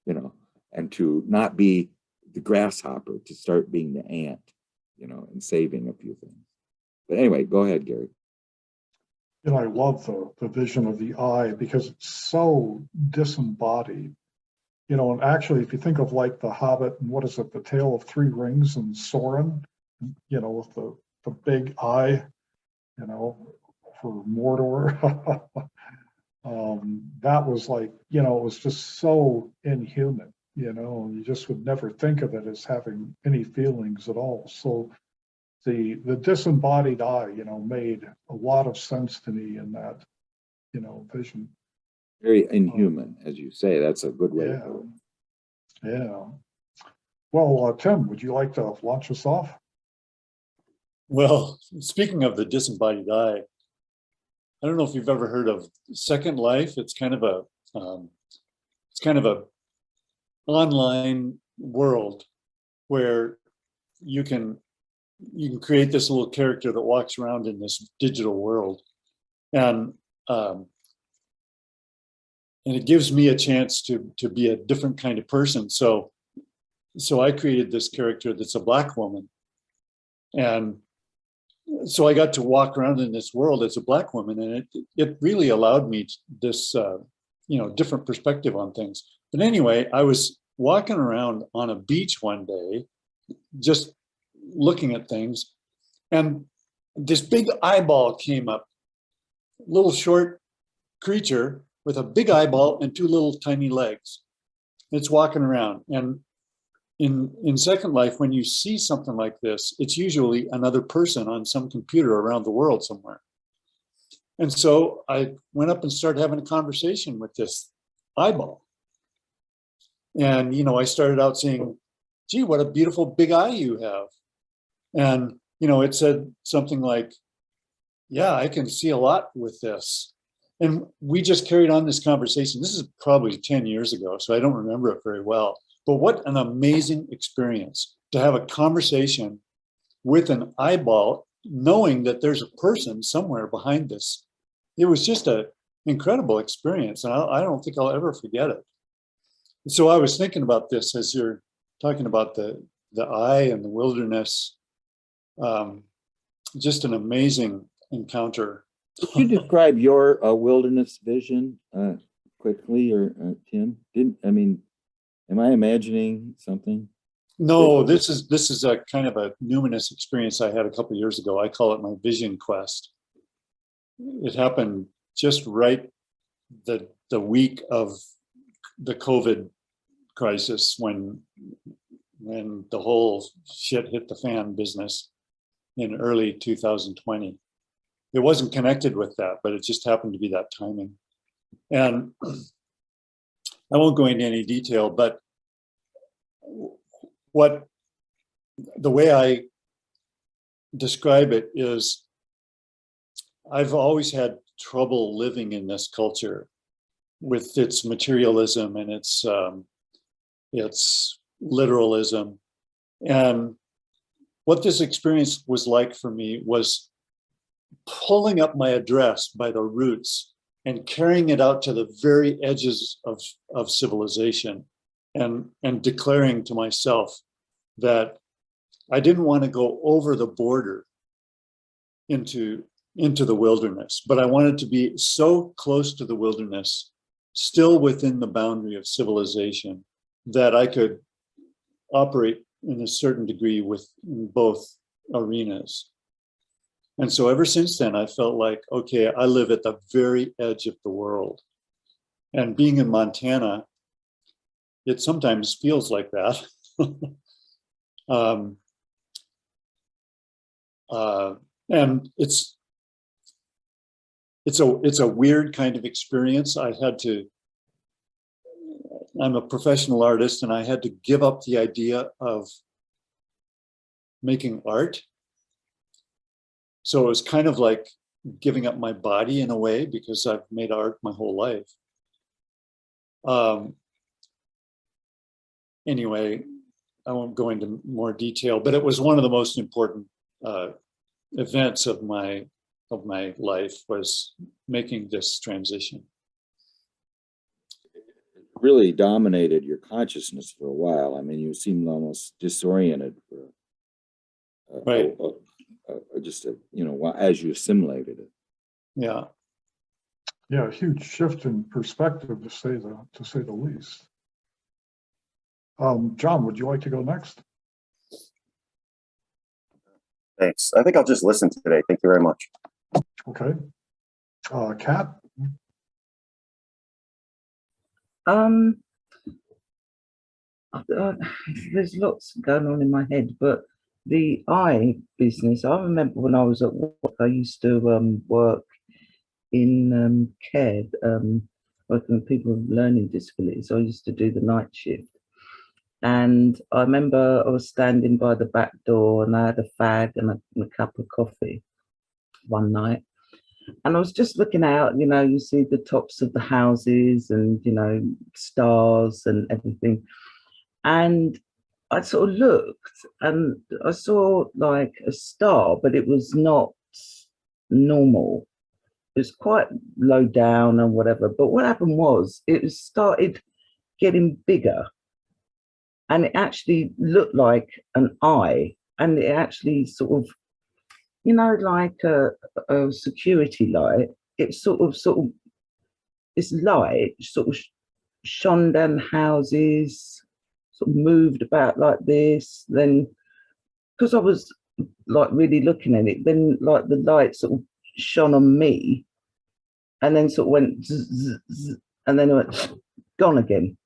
you know, and to not be the grasshopper, to start being the ant, you know, and saving a few things. But anyway, go ahead, Gary. And I love the vision of the eye, because it's so disembodied. You know, and actually, if you think of like the Hobbit and what is it, the Tale of Three Rings and Sauron, you know, with the big eye, you know, for Mordor. That was like, you know, it was just so inhuman, you know, you just would never think of it as having any feelings at all. So the disembodied eye, you know, made a lot of sense to me in that, you know, vision. Very inhuman, as you say. That's a good way yeah, to put it. Yeah. Well, Tim, would you like to launch us off? Well, speaking of the disembodied eye, I don't know if you've ever heard of Second Life. It's kind of a online world where you can create this little character that walks around in this digital world, and it gives me a chance to be a different kind of person. So I created this character that's a Black woman, and so I got to walk around in this world as a Black woman, and it really allowed me this you know, different perspective on things. But anyway, I was walking around on a beach one day, just looking at things, and this big eyeball came up, little short creature with a big eyeball and two little tiny legs. It's walking around, and in Second Life, when you see something like this, it's usually another person on some computer around the world somewhere. And so I went up and started having a conversation with this eyeball. And, you know, I started out saying, gee, what a beautiful big eye you have. And, you know, it said something like, yeah, I can see a lot with this. And we just carried on this conversation. This is probably 10 years ago, so I don't remember it very well. But what an amazing experience to have a conversation with an eyeball, knowing that there's a person somewhere behind this. It was just an incredible experience, and I don't think I'll ever forget it. So I was thinking about this as you're talking about the eye and the wilderness. Just an amazing encounter. Could you describe your wilderness vision quickly, or Tim? Am I imagining something? No, this is a kind of a numinous experience I had a couple of years ago. I call it my vision quest. It happened just right the week of the COVID crisis, when the whole shit hit the fan business in early 2020. It wasn't connected with that, but it just happened to be that timing. And I won't go into any detail, but the way I describe it is, I've always had trouble living in this culture with its materialism and its literalism. And what this experience was like for me was pulling up my address by the roots and carrying it out to the very edges of civilization, and declaring to myself that I didn't want to go over the border into the wilderness, but I wanted to be so close to the wilderness, still within the boundary of civilization, that I could operate in a certain degree in both arenas. And so ever since then, I felt like, okay, I live at the very edge of the world. And being in Montana, it sometimes feels like that. And it's a weird kind of experience. I'm a professional artist, and I had to give up the idea of making art. So it was kind of like giving up my body in a way, because I've made art my whole life. Anyway, I won't go into more detail, but it was one of the most important events of my life, was making this transition. Really dominated your consciousness for a while. I mean, you seemed almost disoriented for Right. As you assimilated it. Yeah. Yeah, a huge shift in perspective, to say the least. John, would you like to go next? Thanks. I think I'll just listen today. Thank you very much. Okay. Kat? There's lots going on in my head, but the eye business, I remember when I was at work, I used to work in care, working with people with learning disabilities. I used to do the night shift. And I remember I was standing by the back door, and I had a fag and a cup of coffee one night. And I was just looking out, you see the tops of the houses and, stars and everything. And I sort of looked and I saw like a star, but it was not normal. It was quite low down and whatever. But what happened was it started getting bigger, and it actually looked like an eye, and it actually sort of, like a security light. It sort of this light sort of shone down houses, sort of moved about like this. Then, because I was like really looking at it, then like the light sort of shone on me, and then sort of went zzz, zzz, zzz, and then it went gone again,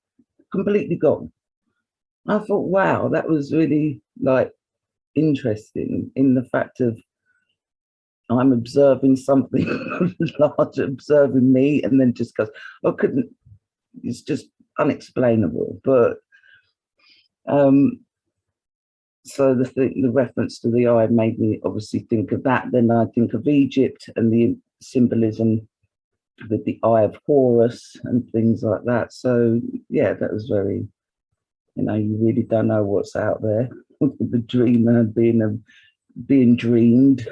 completely gone. I thought, wow, that was really like interesting, in the fact of I'm observing something large observing me, and then just goes, it's just unexplainable. But so the reference to the eye made me obviously think of that. Then I think of Egypt and the symbolism with the eye of Horus and things like that. So yeah, that was very, you really don't know what's out there. The dreamer being dreamed,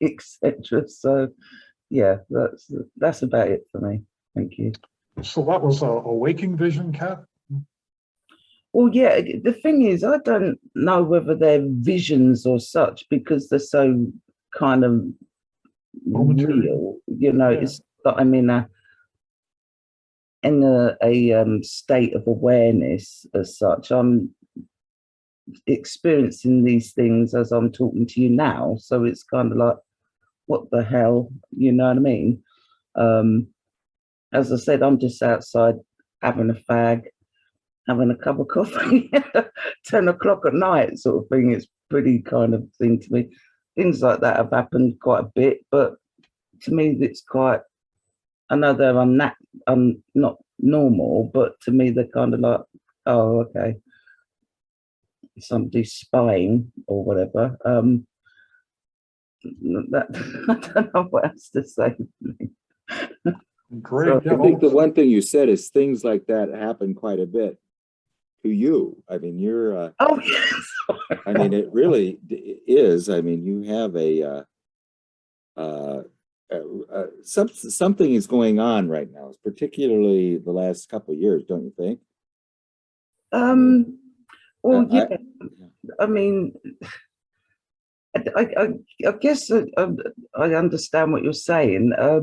etc. So yeah, that's about it for me. Thank you. So that was a waking vision, Kat? Well, yeah, the thing is, I don't know whether they're visions or such, because they're so kind of Momentary. real, Yeah. It's that I'm in in a state of awareness as such. I'm experiencing these things as I'm talking to you now. So it's kind of like, what the hell? You know what I mean? As I said, I'm just outside having a fag, having a cup of coffee, 10 o'clock at night sort of thing. It's pretty kind of thing to me. Things like that have happened quite a bit, but to me, it's quite, I know they're not normal, but to me, they're kind of like, oh, okay, somebody's spying or whatever. That, I don't know what else to say. Great. I think the one thing you said is things like that happen quite a bit to you. I mean, you're, Oh, yes. I mean, it really is. I mean, you have something is going on right now, particularly the last couple of years, don't you think? Well, yeah. I mean, I guess I understand what you're saying. I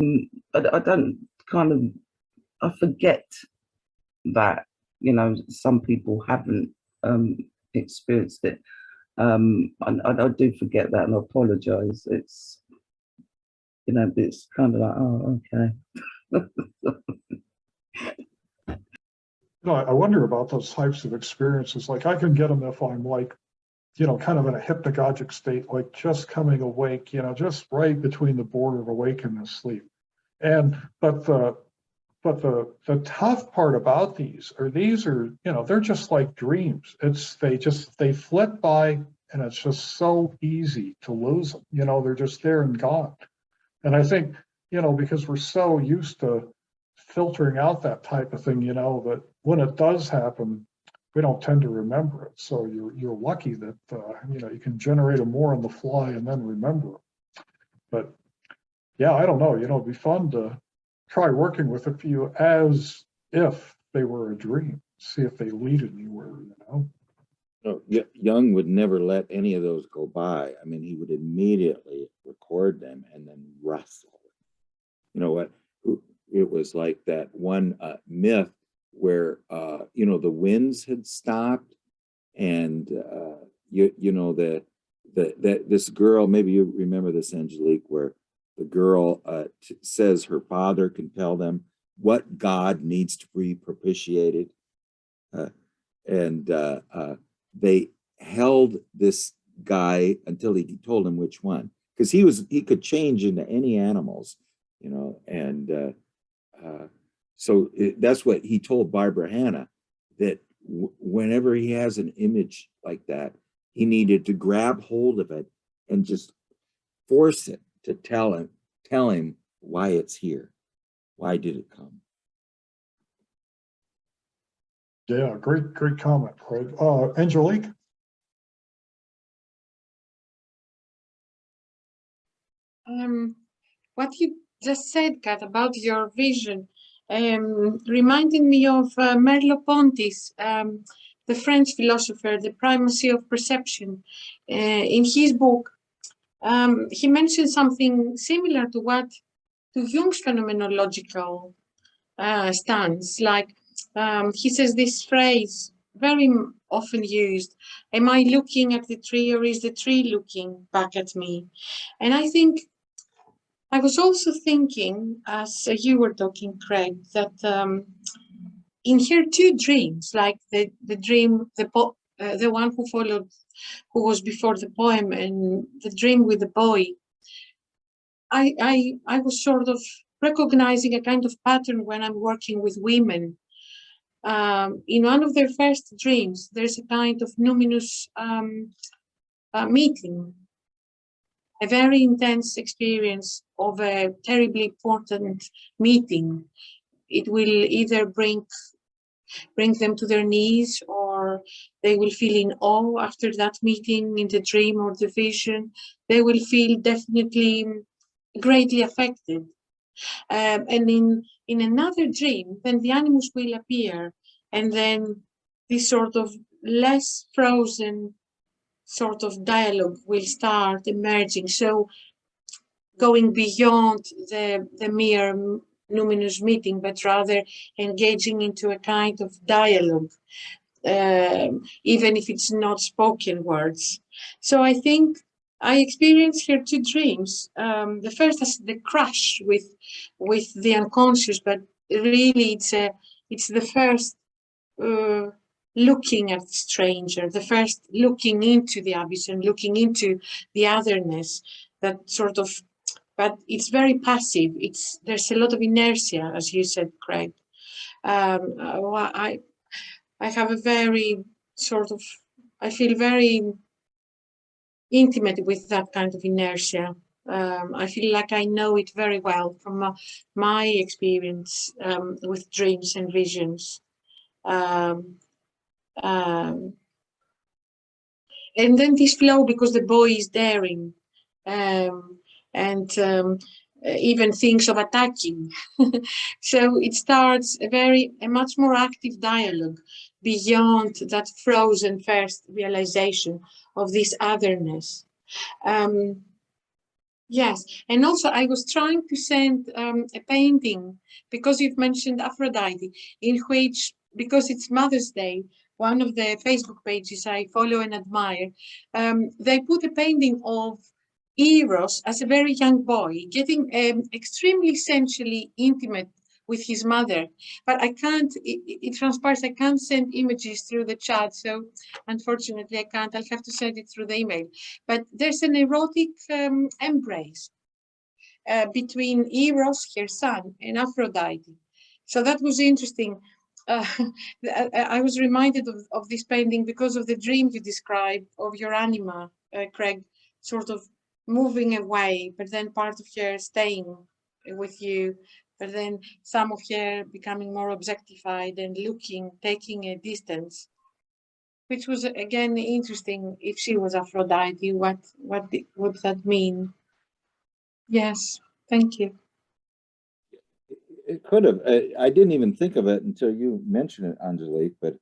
don't kind of, I forget that, you know, some people haven't experienced it. I do forget that, and I apologize. It's, you know, it's kind of like, oh, okay. No, I wonder about those types of experiences. Like I can get them if I'm like, you know, kind of in a hypnagogic state, like just coming awake, you know, just right between the border of awake and sleep. But the tough part about these are, you know, they're just like dreams. They flip by, and it's just so easy to lose them. You know, they're just there and gone. And I think, you know, because we're so used to filtering out that type of thing, you know, that when it does happen, we don't tend to remember it. So you're lucky that, you know, you can generate them more on the fly and then remember it. But yeah, I don't know, you know, it'd be fun to try working with a few as if they were a dream, see if they lead anywhere, you know. No, Jung would never let any of those go by. I mean, he would immediately record them and then wrestle. You know what? It was like that one myth where you know, the winds had stopped, and you know that this girl, maybe you remember this, Angelique, where the girl says her father can tell them what God needs to be propitiated, and they held this guy until he told him which one, because he could change into any animals, you know, and so that's what he told Barbara Hannah, that whenever he has an image like that, he needed to grab hold of it and just force it to tell him why it's here. Why did it come? Yeah, great comment, Craig. Angelique? What you just said, Kat, about your vision, reminded me of Merleau-Ponty's, the French philosopher, The Primacy of Perception. In his book, he mentioned something similar to Jung's phenomenological stance. Like, he says this phrase, very often used, am I looking at the tree, or is the tree looking back at me? And I think I was also thinking, as you were talking, Craig, that in here two dreams, like the dream, the one who was before the poem, and the dream with the boy. I was sort of recognizing a kind of pattern when I'm working with women. In one of their first dreams, there's a kind of numinous meeting, a very intense experience of a terribly important meeting. It will either bring them to their knees, or they will feel in awe after that meeting in the dream or the vision. They will feel definitely greatly affected. And in another dream, then the animals will appear, and then this sort of less frozen sort of dialogue will start emerging. So going beyond the mere numinous meeting, but rather engaging into a kind of dialogue, even if it's not spoken words. So I think I experienced here two dreams. The first is the crash with the unconscious, but really it's the first looking at the stranger, the first looking into the abyss and looking into the otherness, that sort of, but it's very passive. There's a lot of inertia, as you said, Craig. I have a very sort of, I feel very intimate with that kind of inertia. I feel like I know it very well from my experience with dreams and visions. Um, and then this flow, because the boy is daring and even thinks of attacking. So it starts a much more active dialogue beyond that frozen first realization of this otherness. Yes, and also I was trying to send a painting, because you've mentioned Aphrodite, in which, because it's Mother's Day, one of the Facebook pages I follow and admire, they put a painting of Eros as a very young boy, getting extremely sensually intimate with his mother. But I can't, it transpires, I can't send images through the chat, so unfortunately I can't, I'll have to send it through the email. But there's an erotic embrace between Eros, her son, and Aphrodite. So that was interesting. I was reminded of this painting because of the dream you described of your anima, Craig, sort of moving away, but then part of her staying with you, but then some of her becoming more objectified and looking, taking a distance, which was again interesting. If she was Aphrodite, what would that mean? Yes, thank you. It could have. I didn't even think of it until you mentioned it, Angelique, but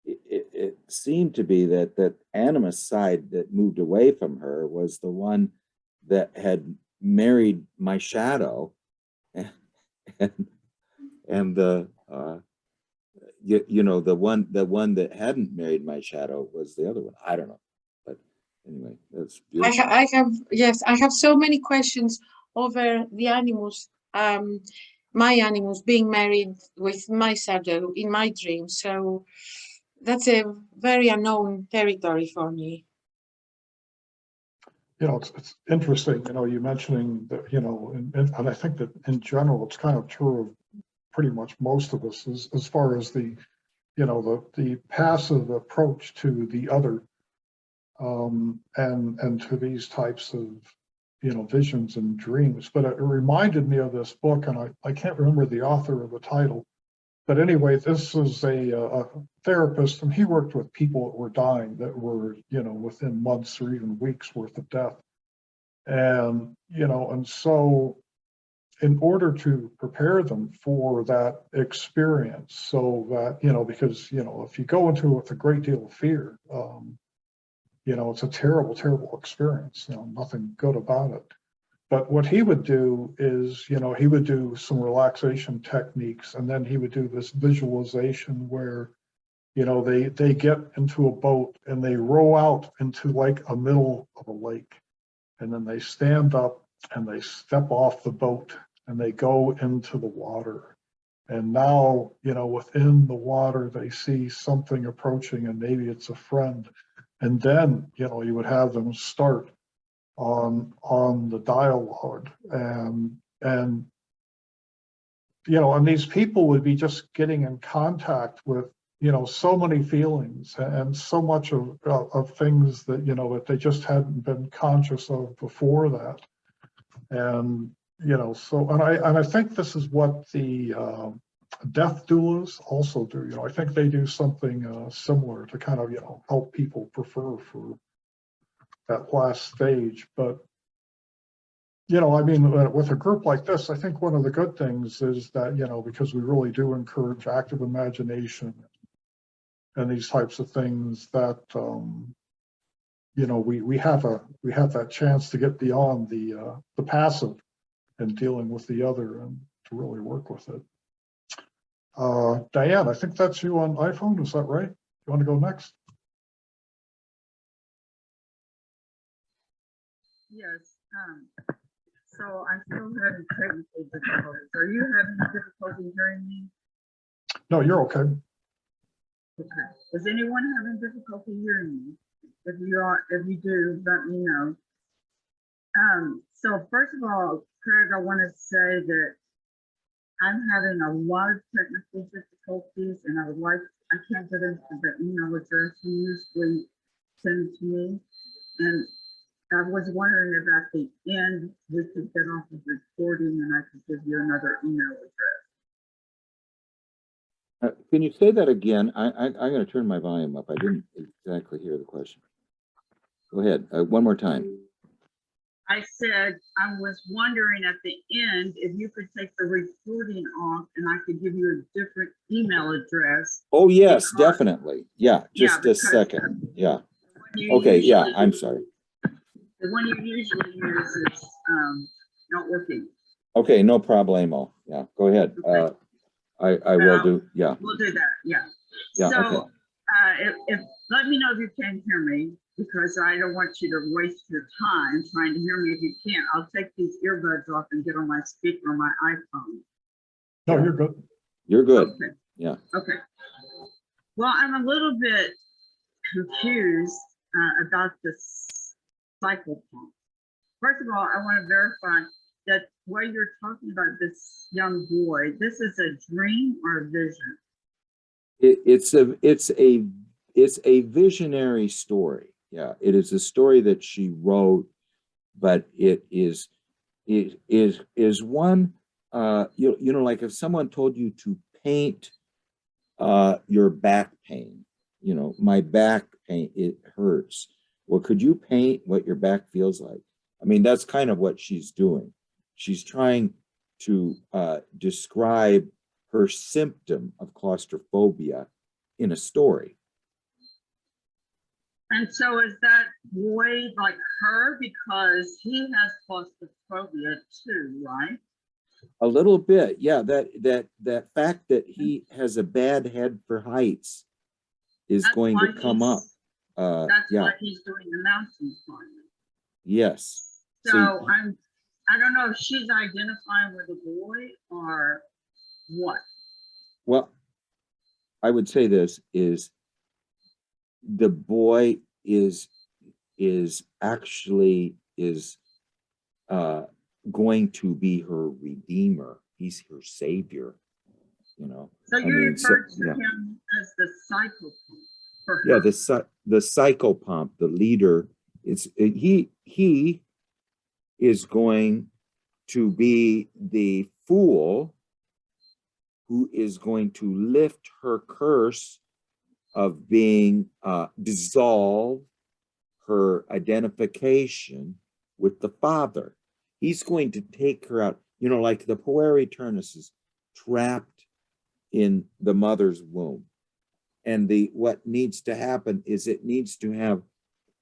it seemed to be that animus side that moved away from her was the one that had married my shadow, and the you know, the one that hadn't married my shadow was the other one. I don't know, but anyway, that's beautiful. I have so many questions over the animals, my animals being married with my shadow in my dream. So that's a very unknown territory for me. You know, it's interesting, you know, you mentioning that, you know, and I think that in general, it's kind of true of pretty much most of us as far as the, you know, the passive approach to the other, and to these types of, you know, visions and dreams. But it reminded me of this book, and I can't remember the author of the title, but anyway, this is a therapist, and he worked with people that were dying, that were, you know, within months or even weeks worth of death. And, you know, and so in order to prepare them for that experience, so that, you know, because, you know, if you go into it with a great deal of fear, you know, it's a terrible, terrible experience, you know, nothing good about it. But what he would do is, you know, he would do some relaxation techniques, and then he would do this visualization where, you know, they get into a boat and they row out into like a middle of a lake, and then they stand up and they step off the boat and they go into the water. And now, you know, within the water, they see something approaching, and maybe it's a friend. And then, you know, you would have them start on the dialogue, and you know, and these people would be just getting in contact with, you know, so many feelings and so much of things that, you know, that they just hadn't been conscious of before that. And, you know, so, and I think this is what the death doulas also do. You know, I think they do something similar to kind of, you know, help people prepare for that last stage. But, you know, I mean, with a group like this, I think one of the good things is that, you know, because we really do encourage active imagination and these types of things, that, you know, we have that chance to get beyond the passive and dealing with the other. And really work with it. Diane, I think that's you on iPhone. Is that right? You want to go next? Yes, so I'm still having technical difficulties. Are you having difficulty hearing me? No, you're okay. Okay. Is anyone having difficulty hearing me? If you do, let me know. So first of all, Craig, I want to say that I'm having a lot of technical difficulties, and I can't get into the email address you usually send to me. And I was wondering if at the end we could get off of recording and I could give you another email address. Can you say that again? I'm going to turn my volume up. I didn't exactly hear the question. Go ahead. One more time. I said I was wondering at the end if you could take the recording off and I could give you a different email address. Oh, yes, Because- definitely. Yeah, just a because second. Yeah. you Okay. Yeah, usually- I'm sorry. The one you usually use is not working. Okay, no problemo. Yeah, go ahead. Okay. I will do. Yeah. We'll do that, yeah. Yeah, So, okay. if let me know if you can hear me, because I don't want you to waste your time trying to hear me. If you can't, I'll take these earbuds off and get on my speaker on my iPhone. No, you're good. You're good. Okay. Yeah. Okay. Well, I'm a little bit confused about this cycle pump. First of all, I want to verify that what you're talking about, this young boy, this is a dream or a vision? It's a visionary story. Yeah, it is a story that she wrote, but it is one you know, like if someone told you to paint your back pain, you know, my back pain, it hurts. Well, could you paint what your back feels like? I mean, that's kind of what she's doing. She's trying to describe her symptom of claustrophobia in a story. And so is that boy like her, because he has claustrophobia too, right? A little bit, yeah. That fact that he has a bad head for heights is That's going why to come up. That's Yeah. why he's doing the mountain climbing. Yes. So See, I don't know if she's identifying with a boy or what. well, I would say this is the boy is actually going to be her redeemer. He's her savior, you know. So I you mean, refer to yeah. him as the cycle for Yeah, her. the psychopomp, the leader, he is going to be the fool who is going to lift her curse of being dissolve her identification with the father. He's going to take her out, you know, like the puer aeternus is trapped in the mother's womb. And what needs to happen is it needs to have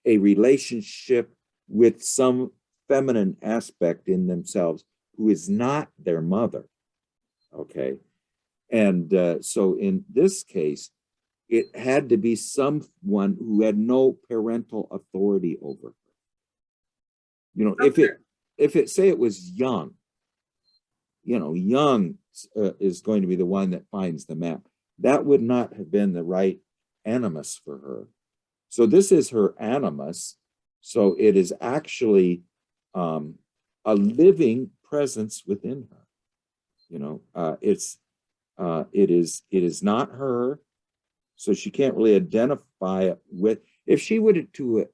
a relationship with some feminine aspect in themselves who is not their mother. Okay. And so in this case, it had to be someone who had no parental authority over her. You know, Okay. if it say it was young, you know, young is going to be the one that finds the map. That would not have been the right animus for her. So this is her animus. So it is actually a living presence within her. You know, it is not her. So she can't really identify it with. If she would to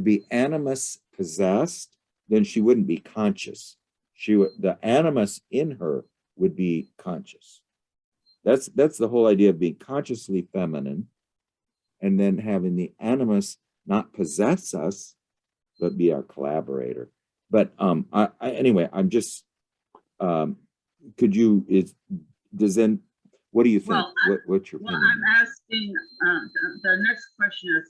be animus possessed, then she wouldn't be conscious. The animus in her would be conscious. That's the whole idea of being consciously feminine, and then having the animus not possess us, but be our collaborator. But anyway, I'm just could you what do you think? Well, What's your Well, opinion? I'm asking, the next question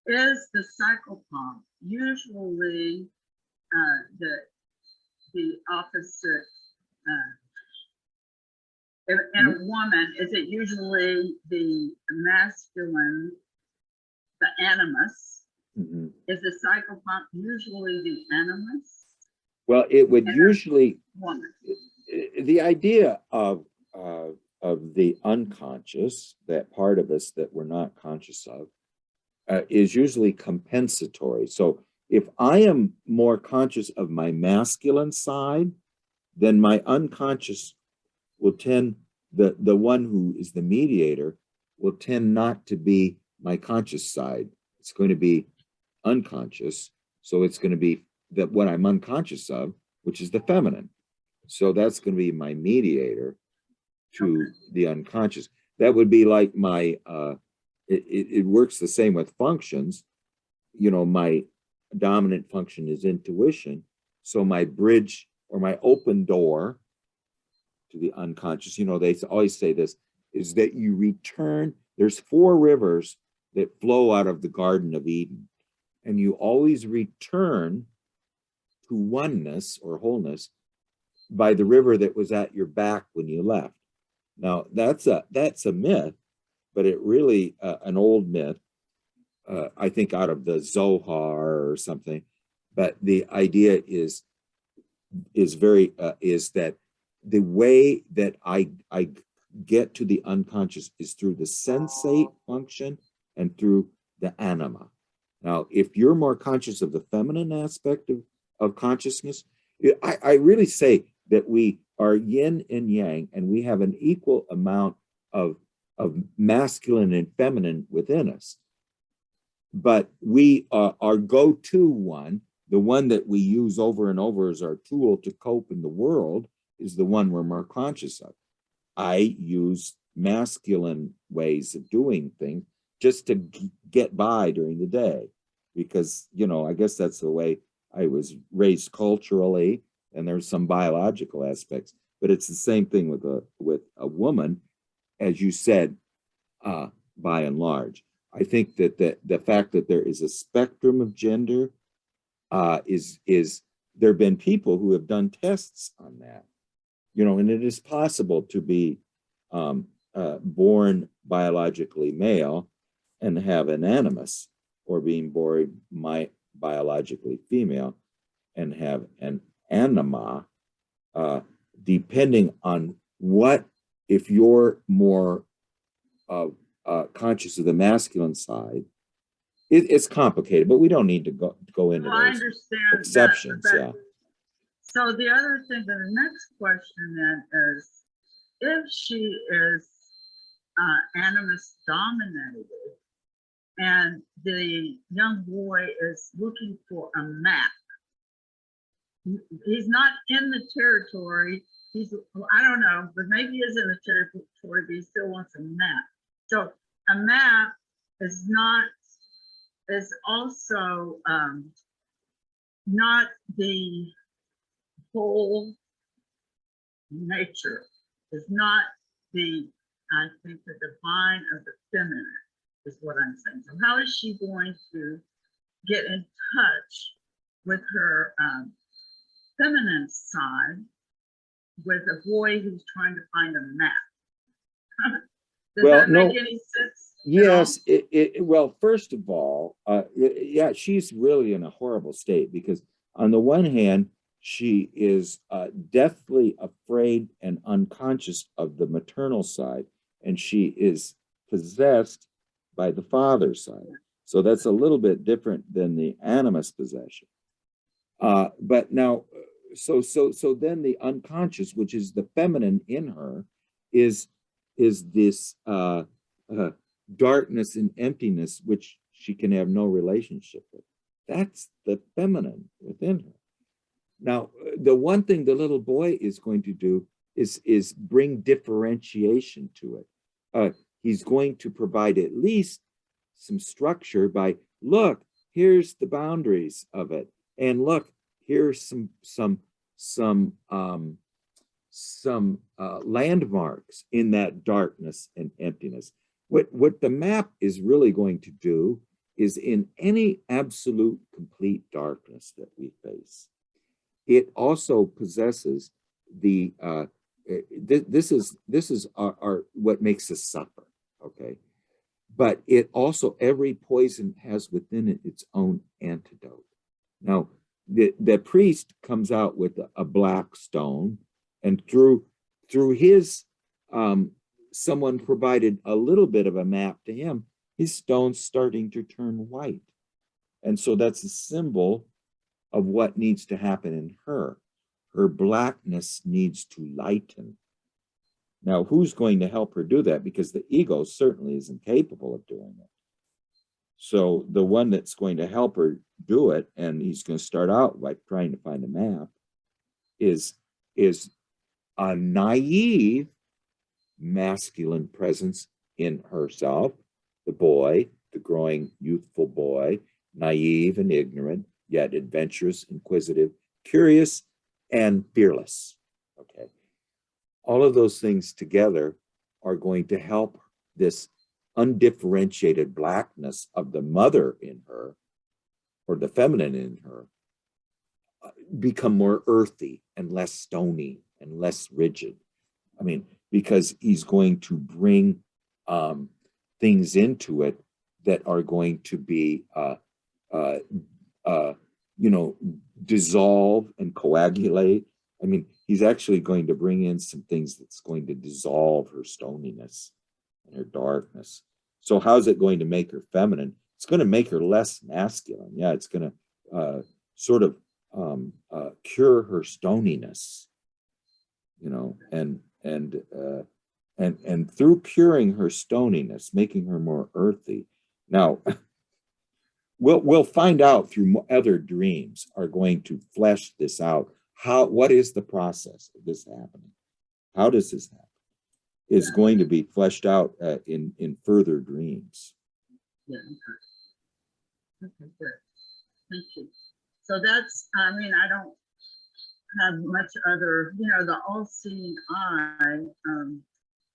is the cycle pump usually the opposite in a woman, is it usually the masculine, the animus? Mhm. Is the psychopath usually the animus Well, it would And- usually, woman? the idea of the unconscious, that part of us that we're not conscious of, is usually compensatory. So if I am more conscious of my masculine side, then my unconscious will tend, the one who is the mediator will tend not to be my conscious side. It's going to be unconscious. So it's going to be that what I'm unconscious of, which is the feminine. So that's going to be my mediator to the unconscious. That would be like my, it works the same with functions. You know, my dominant function is intuition. So my bridge or my open door to the unconscious, you know, they always say this, is that you return, there's 4 rivers that flow out of the Garden of Eden, and you always return to oneness or wholeness by the river that was at your back when you left. Now that's a myth, but it really an old myth, I think out of the Zohar or something. But the idea is that the way that I get to the unconscious is through the sensate function and through the anima. Now, if you're more conscious of the feminine aspect of consciousness, I really say that we are yin and yang, and we have an equal amount of masculine and feminine within us. But we our go-to one, the one that we use over and over as our tool to cope in the world, is the one we're more conscious of. I use masculine ways of doing things just to get by during the day, because, you know, I guess that's the way I was raised culturally, and there's some biological aspects, but it's the same thing with a woman, as you said, by and large. I think that the fact that there is a spectrum of gender is there have been people who have done tests on that, you know, and it is possible to be born biologically male and have an animus, or being born biologically female and have an anima, depending on what, if you're more conscious of the masculine side. It's complicated, but we don't need to go into Well, I those understand exceptions. that, Yeah. So the other thing, the next question then is, if she is animus dominated, and the young boy is looking for a map, he's not in the territory. I don't know, but maybe he is in the territory, but he still wants a map. So a map is also not the whole nature, is not the, I think, the divine of the feminine is what I'm saying. So how is she going to get in touch with her feminine side with a boy who's trying to find a map? Does Well, that make no. any sense? Yes, well, first of all, yeah, she's really in a horrible state, because on the one hand, she is deathly afraid and unconscious of the maternal side, and she is possessed by the father's side. So that's a little bit different than the animus possession. But now, so then the unconscious, which is the feminine in her, is this darkness and emptiness, which she can have no relationship with. That's the feminine within her. Now, the one thing the little boy is going to do is bring differentiation to it. He's going to provide at least some structure by, look, here's the boundaries of it, and look, here's some landmarks in that darkness and emptiness. What the map is really going to do is, in any absolute complete darkness that we face, it also possesses the this is our what makes us suffer, okay? But it also, every poison has within it its own antidote. Now, the priest comes out with a black stone, and through his, someone provided a little bit of a map to him, his stone's starting to turn white. And so that's a symbol of what needs to happen in her. Her blackness needs to lighten. Now, who's going to help her do that? Because the ego certainly isn't capable of doing it. So the one that's going to help her do it, and he's going to start out by trying to find a map, is a naive masculine presence in herself, the boy, the growing youthful boy, naive and ignorant, yet adventurous, inquisitive, curious, and fearless. Okay. All of those things together are going to help this undifferentiated blackness of the mother in her, or the feminine in her, become more earthy and less stony and less rigid. I mean, because he's going to bring things into it that are going to be, dissolve and coagulate. I mean, he's actually going to bring in some things that's going to dissolve her stoniness and her darkness. So how's it going to make her feminine? It's going to make her less masculine. Yeah, it's going to sort of cure her stoniness, and through curing her stoniness, making her more earthy. Now, we'll find out through other dreams are going to flesh this out. What is the process of this happening? How does this happen? Is going to be fleshed out in further dreams. Yeah. Okay, good. Thank you. So that's, I mean, I don't have much other, the all-seeing eye.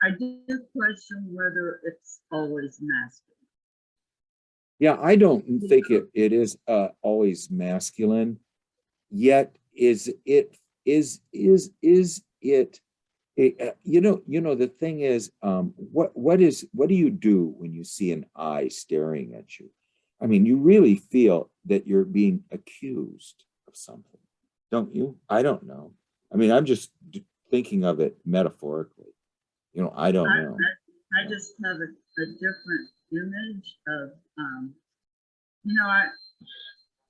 I do question whether it's always masculine. Yeah, I don't think it is always masculine. Yet is it the thing is, what do you do when you see an eye staring at you? I mean, you really feel that you're being accused of something, don't you? I don't know. I mean, I'm just thinking of it metaphorically. I don't know. I just have a different image of, I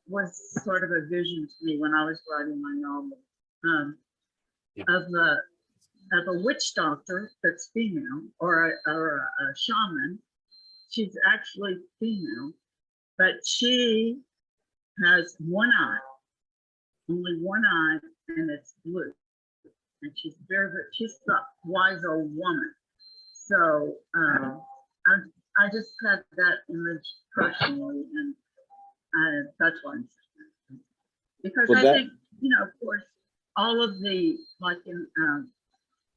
was sort of a vision to me when I was writing my novel, of a witch doctor that's female, or a shaman. She's actually female, but she has one eye, only one eye, and it's blue. And she's she's the wise old woman. So I just had that image personally, and that's why I'm saying that. Because I think, of course, all of the, like in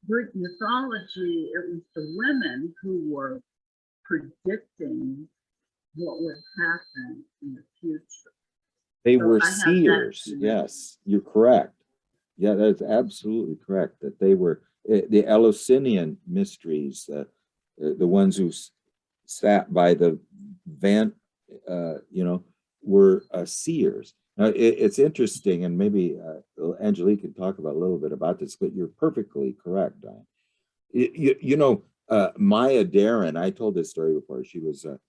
Greek mythology, it was the women who were predicting what would happen in the future. They So were I have that seers. image. Yes, you're correct. Yeah, that's absolutely correct. That they were the Eleusinian mysteries, the ones who sat by the vent, were seers. Now, it's interesting, and maybe Angelique can talk about a little bit about this, but you're perfectly correct, Diane. Maya Deren, I told this story before. She was a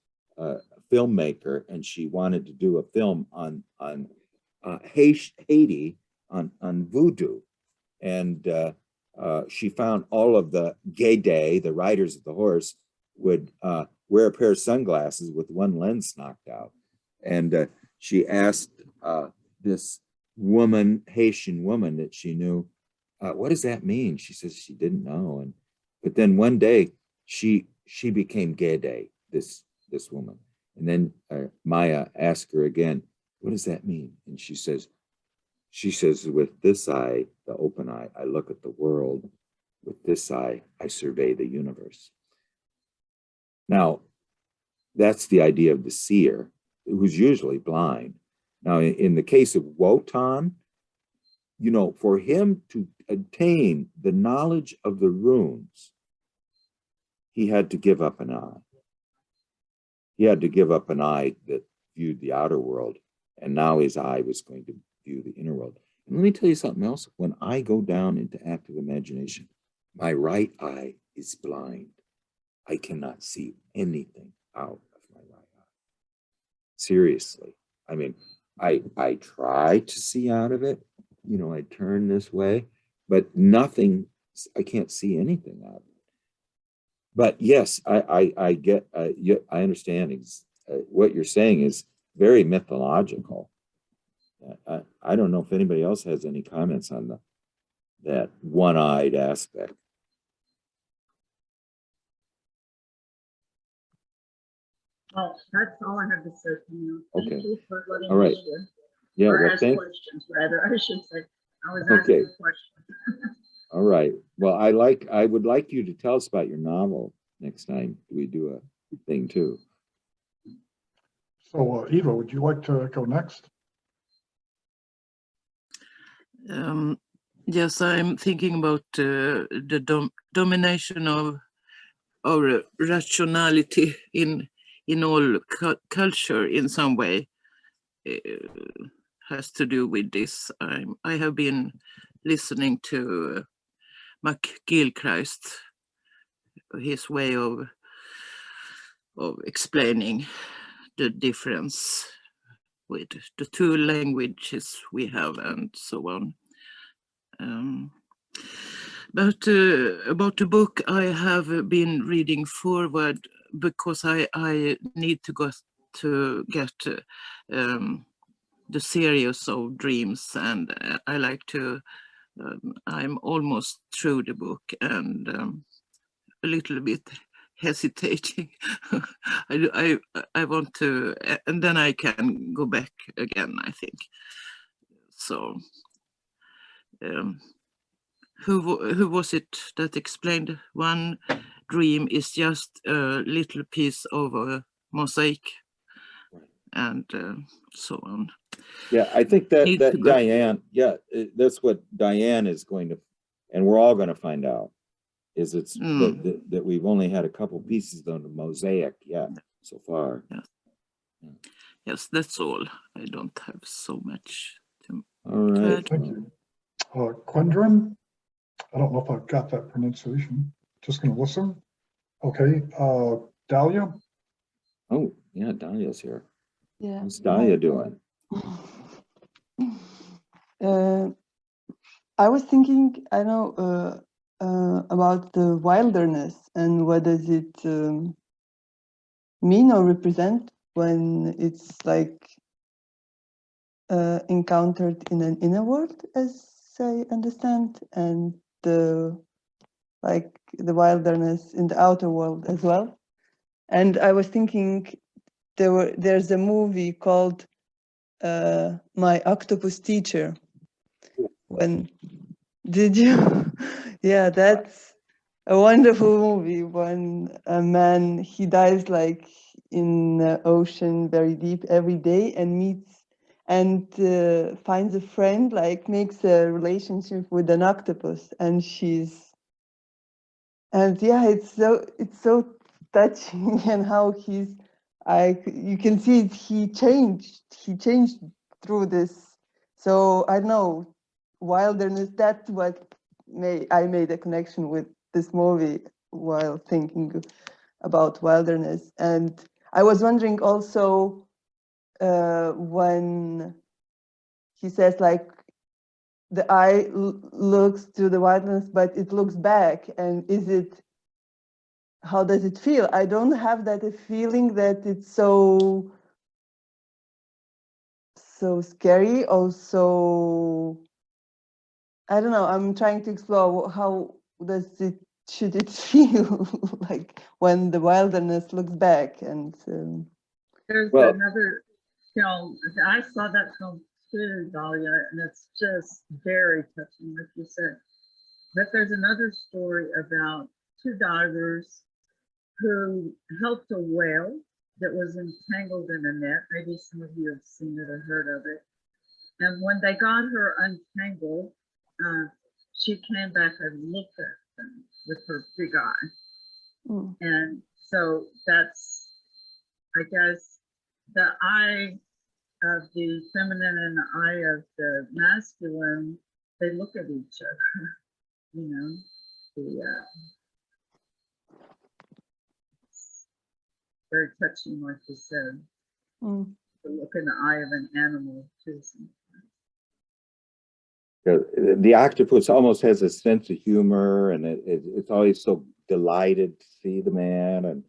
filmmaker, and she wanted to do a film on Haiti, on voodoo. And she found all of the Gede, the riders of the horse, would wear a pair of sunglasses with one lens knocked out. And she asked this woman, Haitian woman that she knew, what does that mean? She says she didn't know. But then one day she became Gede, this woman. And then Maya asked her again, what does that mean? And she says, with this eye, the open eye, I look at the world. With this eye, I survey the universe. Now, that's the idea of the seer, who's usually blind. Now, in the case of Wotan, for him to attain the knowledge of the runes, he had to give up an eye. He had to give up an eye that viewed the outer world, and now his eye was going to view the inner world. And let me tell you something else. When I go down into active imagination, my right eye is blind. I cannot see anything out of my right eye. Seriously. I mean, I try to see out of it. You know, I turn this way, but nothing, I can't see anything out of it. But yes, I get, I understand what you're saying is very mythological. I don't know if anybody else has any comments on that one-eyed aspect. Well, that's all I have to say for now. Okay. Thank you for letting All right. me share. Yeah, Or well, ask thank, questions, rather, I should say. I was Okay. asking a question. all right. Well, I would like you to tell us about your novel next time we do a thing too. So Eva, would you like to go next? Yes, I'm thinking about the domination of our rationality in all culture in some way has to do with this. I have been listening to McGilchrist, his way of explaining the difference with the two languages we have and so on. But about the book, I have been reading forward because I need to get the series of dreams, and I like to. I'm almost through the book and a little bit hesitating. I want to, and then I can go back again, I think. So. Who was it that explained one dream is just a little piece of a mosaic, and so on. Yeah, I think that Diane, yeah, that's what Diane is going to, and we're all going to find out, is it's that we've only had a couple pieces of the mosaic yet so far. Yes. Yeah. Yes, that's all. I don't have so much to all right. add. Thank you. Quendrin, I don't know if I've got that pronunciation. Just going to listen. Okay. Dahlia. Oh, yeah, Dahlia's here. Yeah. How's Dahlia doing? I was thinking, I know, about the wilderness and what does it mean or represent when it's like encountered in an inner world, as I understand, and the wilderness in the outer world as well. And I was thinking there's a movie called My Octopus Teacher. When did you? Yeah, that's a wonderful movie. When a man, he dives like in the ocean very deep every day and meets and finds a friend, like makes a relationship with an octopus, and yeah, it's so touching, and how you can see it, he changed through this. So I don't know, wilderness, that's what I made a connection with this movie while thinking about wilderness. And I was wondering also when he says like the eye looks to the wilderness, but it looks back, and how does it feel? I don't have that feeling that it's so scary or so, I don't know. I'm trying to explore how should it feel like when the wilderness looks back. And There's Well- another film, I saw that film too, Dahlia, and it's just very touching, like you said. But there's another story about two divers who helped a whale that was entangled in a net. Maybe some of you have seen it or heard of it. And when they got her untangled, she came back and looked at them with her big eye. Mm. And so that's, I guess, the eye of the feminine and the eye of the masculine, they look at each other, you know, very touching, like you said, Mm. to look in the eye of an animal too. The octopus almost has a sense of humor, and it's always so delighted to see the man, and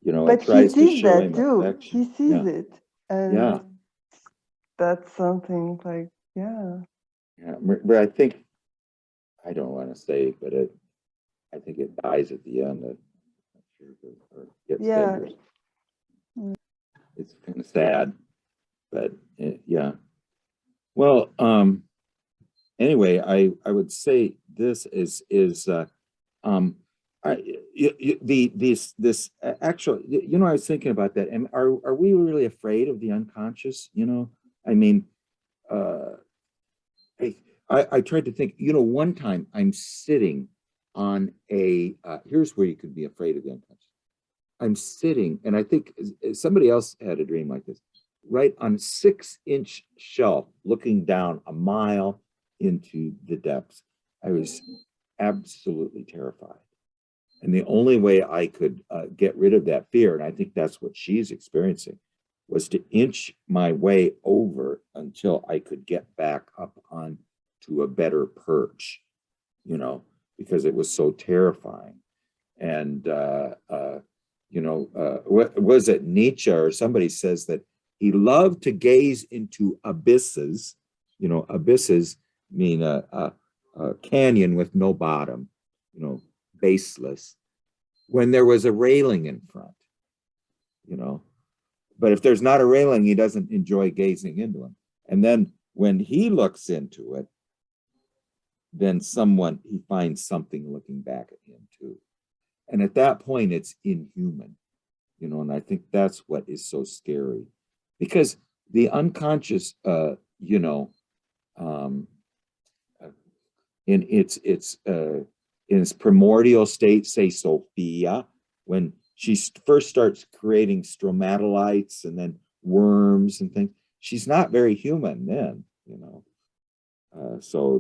you know, But it he tries to sees show that him too. affection. He sees Yeah. it. And Yeah. that's something like, yeah. Yeah, but I think, I don't want to say, but I think it dies at the end. Or gets Yeah. dangerous. It's kind of sad, but yeah. Well, anyway, I would say this is this actual, you know, I was thinking about that, and are we really afraid of the unconscious? You know, I mean, I tried to think, you know, one time I'm sitting on a, here's where you could be afraid of the unconscious. I'm sitting, and I think somebody else had a dream like this, right on a 6-inch shelf, looking down a mile into the depths. I was absolutely terrified. And the only way I could get rid of that fear, and I think that's what she's experiencing, was to inch my way over until I could get back up on to a better perch, you know, because it was so terrifying. And, you know, what was it, Nietzsche or somebody says that he loved to gaze into abysses. You know, abysses mean a canyon with no bottom, you know, baseless, when there was a railing in front, you know. But if there's not a railing, he doesn't enjoy gazing into them. And then when he looks into it, then he finds something looking back at him too. And at that point, it's inhuman, you know, and I think that's what is so scary, because the unconscious, you know, in its primordial state, say Sophia, when she first starts creating stromatolites and then worms and things, she's not very human then, you know. So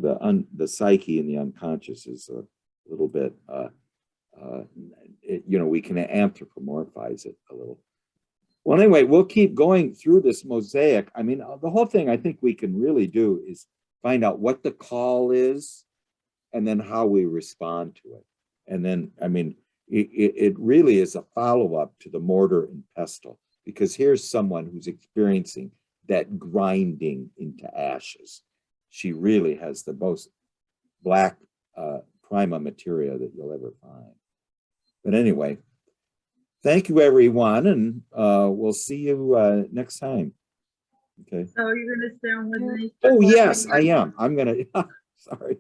the psyche and the unconscious is a little bit, you know, we can anthropomorphize it a little. Well, anyway, we'll keep going through this mosaic. I mean, the whole thing I think we can really do is find out what the call is, and then how we respond to it. And then, I mean, it really is a follow-up to the mortar and pestle, because here's someone who's experiencing that grinding into ashes. She really has the most black prima materia that you'll ever find. But anyway, thank you, everyone, and we'll see you next time. Okay. So are you gonna stay on with me? Oh, yes, I am. I'm gonna, sorry.